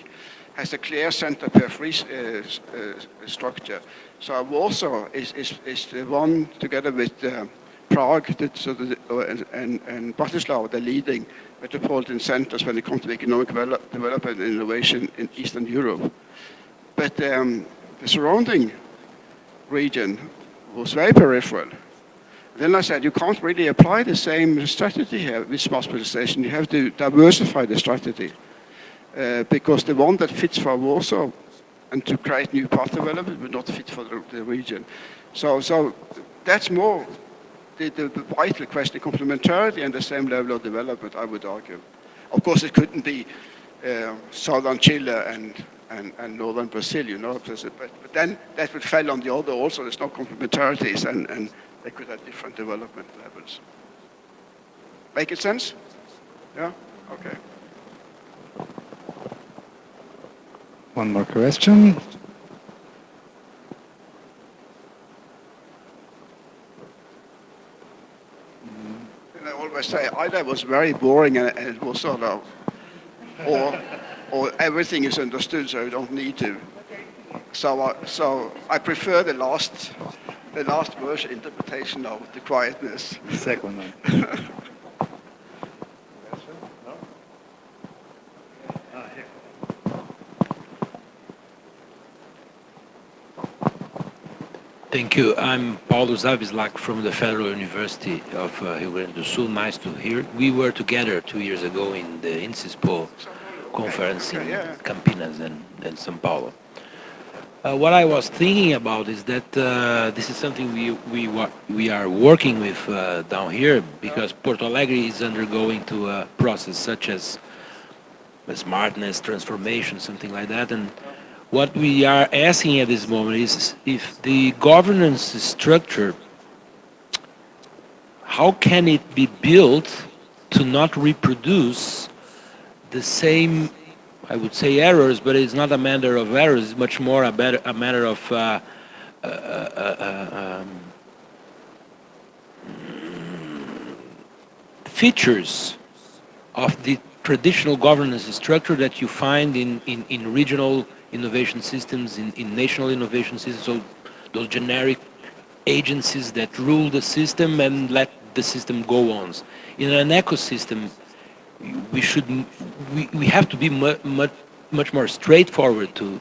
has a clear center-periphery structure. So Warsaw is the one, together with Prague and Bratislava, the leading metropolitan centers when it comes to economic development and innovation in Eastern Europe. But the surrounding region was very peripheral. Then I said, you can't really apply the same strategy here with smart specialization. You have to diversify the strategy. Because the one that fits for Warsaw and to create new path development would not fit for the region. So that's more the vital question, complementarity and the same level of development, I would argue. Of course, it couldn't be southern Chile and northern Brazil, but then that would fall on the other also. There's no complementarities and they could have different development levels. Make it sense? Yeah? Okay. One more question. And I always say either it was very boring and it was sort of, or everything is understood, so you don't need to. So I prefer the last version interpretation of the quietness. The second one. Thank you. I'm Paulo Zavislak from the Federal University of Rio Grande do Sul. Nice to hear. We were together 2 years ago in the INSISPO conference in Campinas and São Paulo. What I was thinking about is that this is something we are working with down here, because Porto Alegre is undergoing to a process such as smartness, transformation, something like that. And what we are asking at this moment is if the governance structure, how can it be built to not reproduce the same, I would say, errors, but it's not a matter of errors, it's much more a matter of features of the traditional governance structure that you find in regional innovation systems, in national innovation systems, so those generic agencies that rule the system and let the system go on. In an ecosystem, we have to be much more straightforward to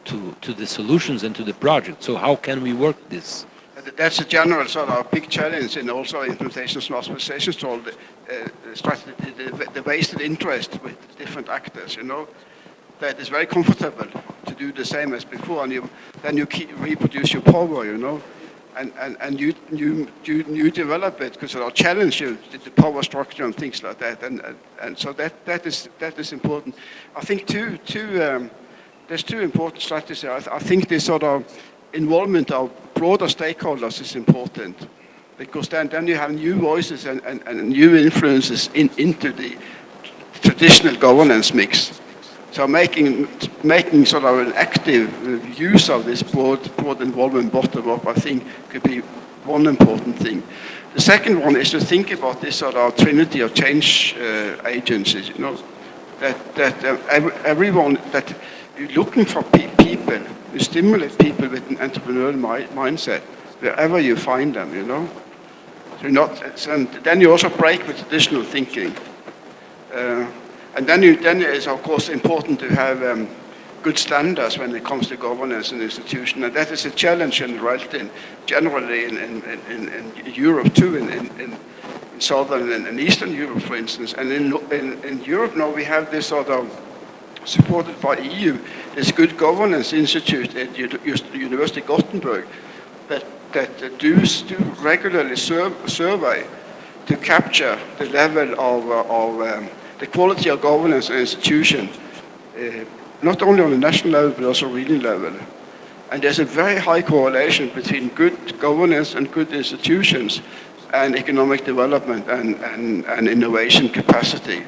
the solutions and to the project. So how can we work this? That's a general sort of big challenge in also implementation of smart specialization, so the wasted interest with different actors, that is very comfortable to do the same as before, and then you reproduce your power, and you develop it because it'll challenge you, the power structure and things like that, and so that is important. I think there's two important strategies. I think this sort of involvement of broader stakeholders is important, because then you have new voices and new influences into the traditional governance mix. So making sort of an active use of this broad involvement bottom up, I think, could be one important thing. The second one is to think about this sort of trinity of change agencies. You know, that everyone that you're looking for people, you stimulate people with an entrepreneurial mindset wherever you find them. You know, so and then you also break with traditional thinking. And then it's of course important to have good standards when it comes to governance and institution, and that is a challenge generally in Europe too, in southern and eastern Europe, for instance. And in Europe now we have this sort of, supported by EU, this good governance institute at the University of Gothenburg that do regularly survey to capture the level of the quality of governance and institution, not only on the national level but also regional level. And there's a very high correlation between good governance and good institutions and economic development and innovation capacity.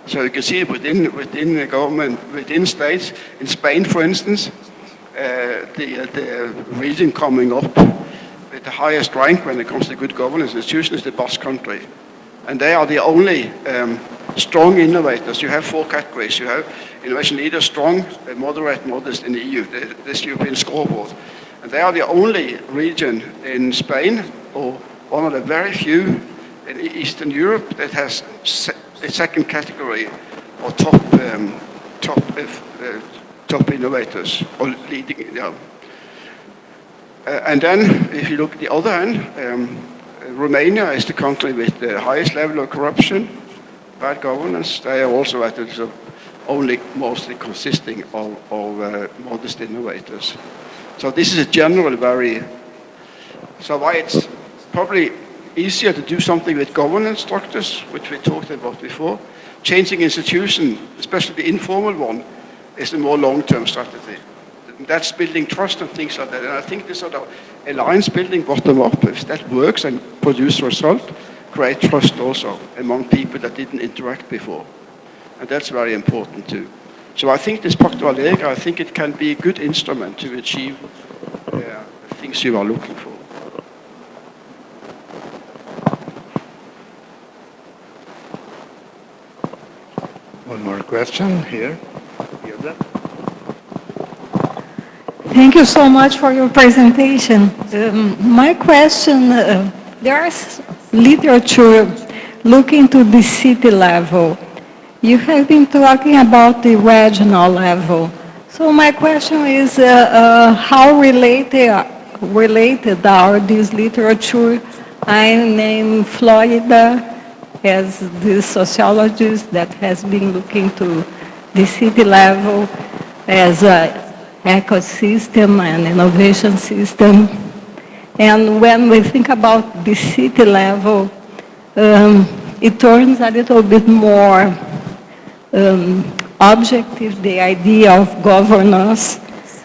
So you can see it within the government, within states. In Spain, for instance, the region coming up with the highest rank when it comes to good governance institution is the Basque Country. And they are the only strong innovators. You have four categories. You have innovation leaders, strong, moderate, modest in the EU, this European scoreboard. And they are the only region in Spain, or one of the very few in Eastern Europe, that has a second category or top innovators or leading. And then, if you look at the other end, Romania is the country with the highest level of corruption, bad governance. They are also at the only mostly consisting of modest innovators. So this is a general so why it's probably easier to do something with governance structures, which we talked about before. Changing institution, especially the informal one, is a more long-term strategy. That's building trust and things like that. And I think this sort of alliance building bottom up, if that works and produce result, create trust also among people that didn't interact before. And that's very important too. So I think this Pacto Alegre, I think it can be a good instrument to achieve the things you are looking for. One more question here. Thank you so much for your presentation. My question, there's literature looking to the city level. You have been talking about the regional level. So my question is, how related are these literature? I name Florida as the sociologist that has been looking to the city level as a ecosystem and innovation system. And when we think about the city level, it turns a little bit more objective, the idea of governance.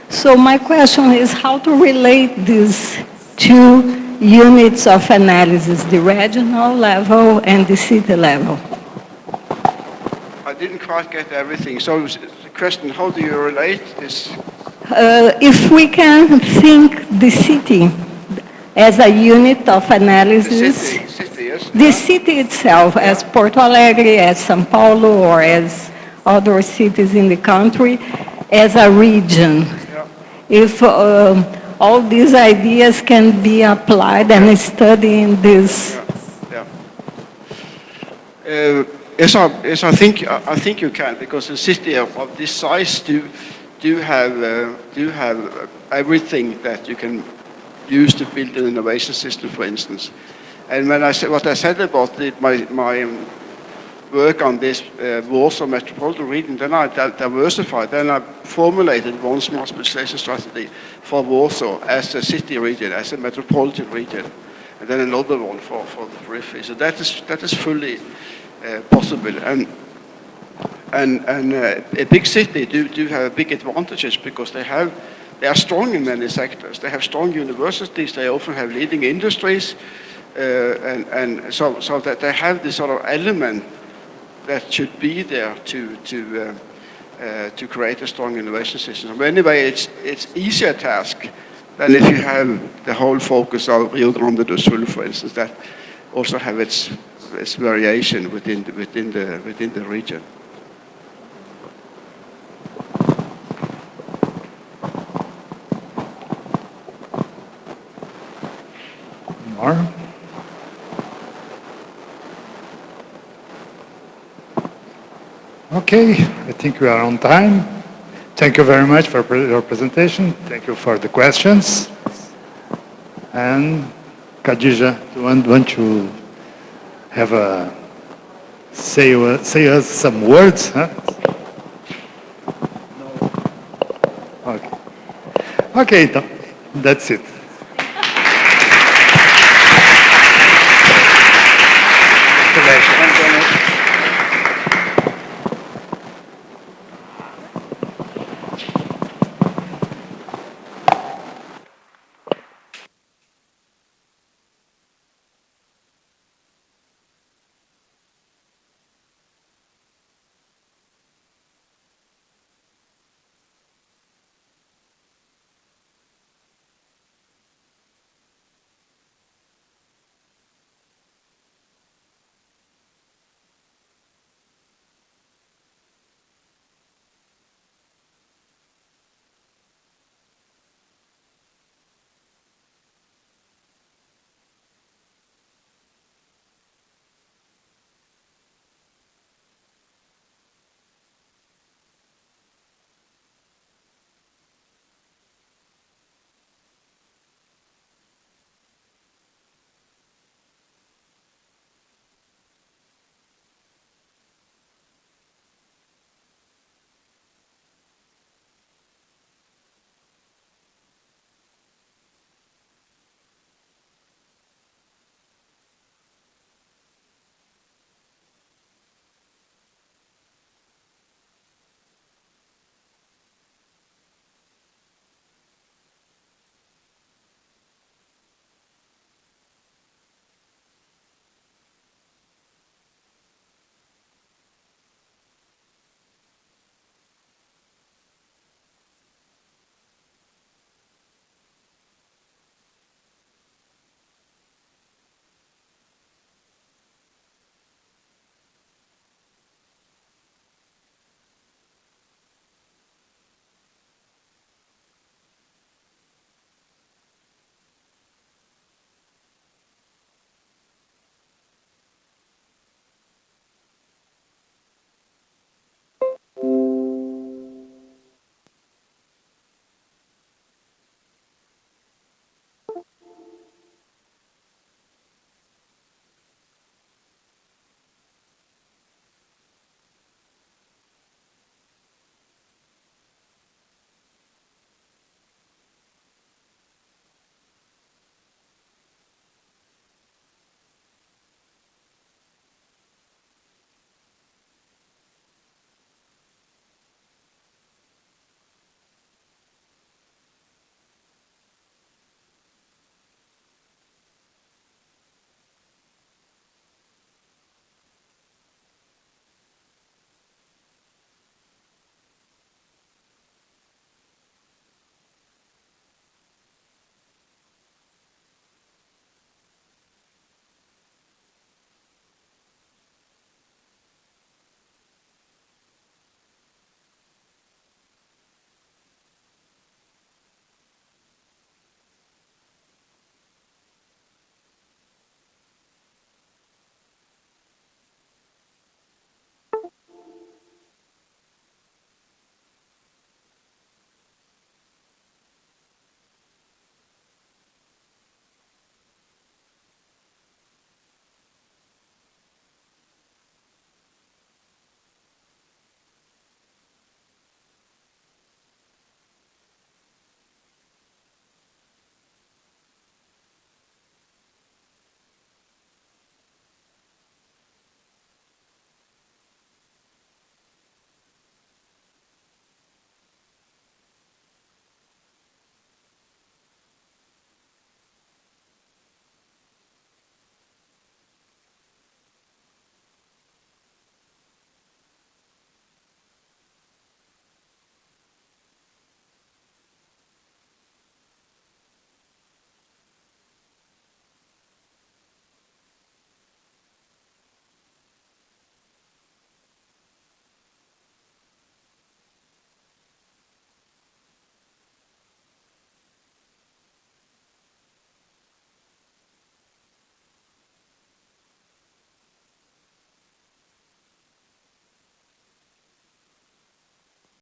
So my question is how to relate these two units of analysis, the regional level and the city level. I didn't quite get everything. So the question, how do you relate this? If we can think the city as a unit of analysis, the city itself, as Porto Alegre, as São Paulo, or as other cities in the country, as a region. If all these ideas can be applied and studied in this. Yes, I think you can, because a city of this size do have everything that you can use to build an innovation system, for instance. And when I said what I said about work on this Warsaw metropolitan region, then I diversified. Then I formulated one smart specialization strategy for Warsaw as a city region, as a metropolitan region, and then another one for the periphery. So that is fully possible. And a big city do have big advantages because they are strong in many sectors. They have strong universities. They often have leading industries, and so that they have this sort of element that should be there to create a strong innovation system. So anyway, it's easier task than if you have the whole focus of Rio Grande do Sul, for instance, that also have its variation within the region. More? Okay, I think we are on time. Thank you very much for your presentation. Thank you for the questions. And Khadija, do you want to have say us some words? Huh? No. Okay. Okay, that's it.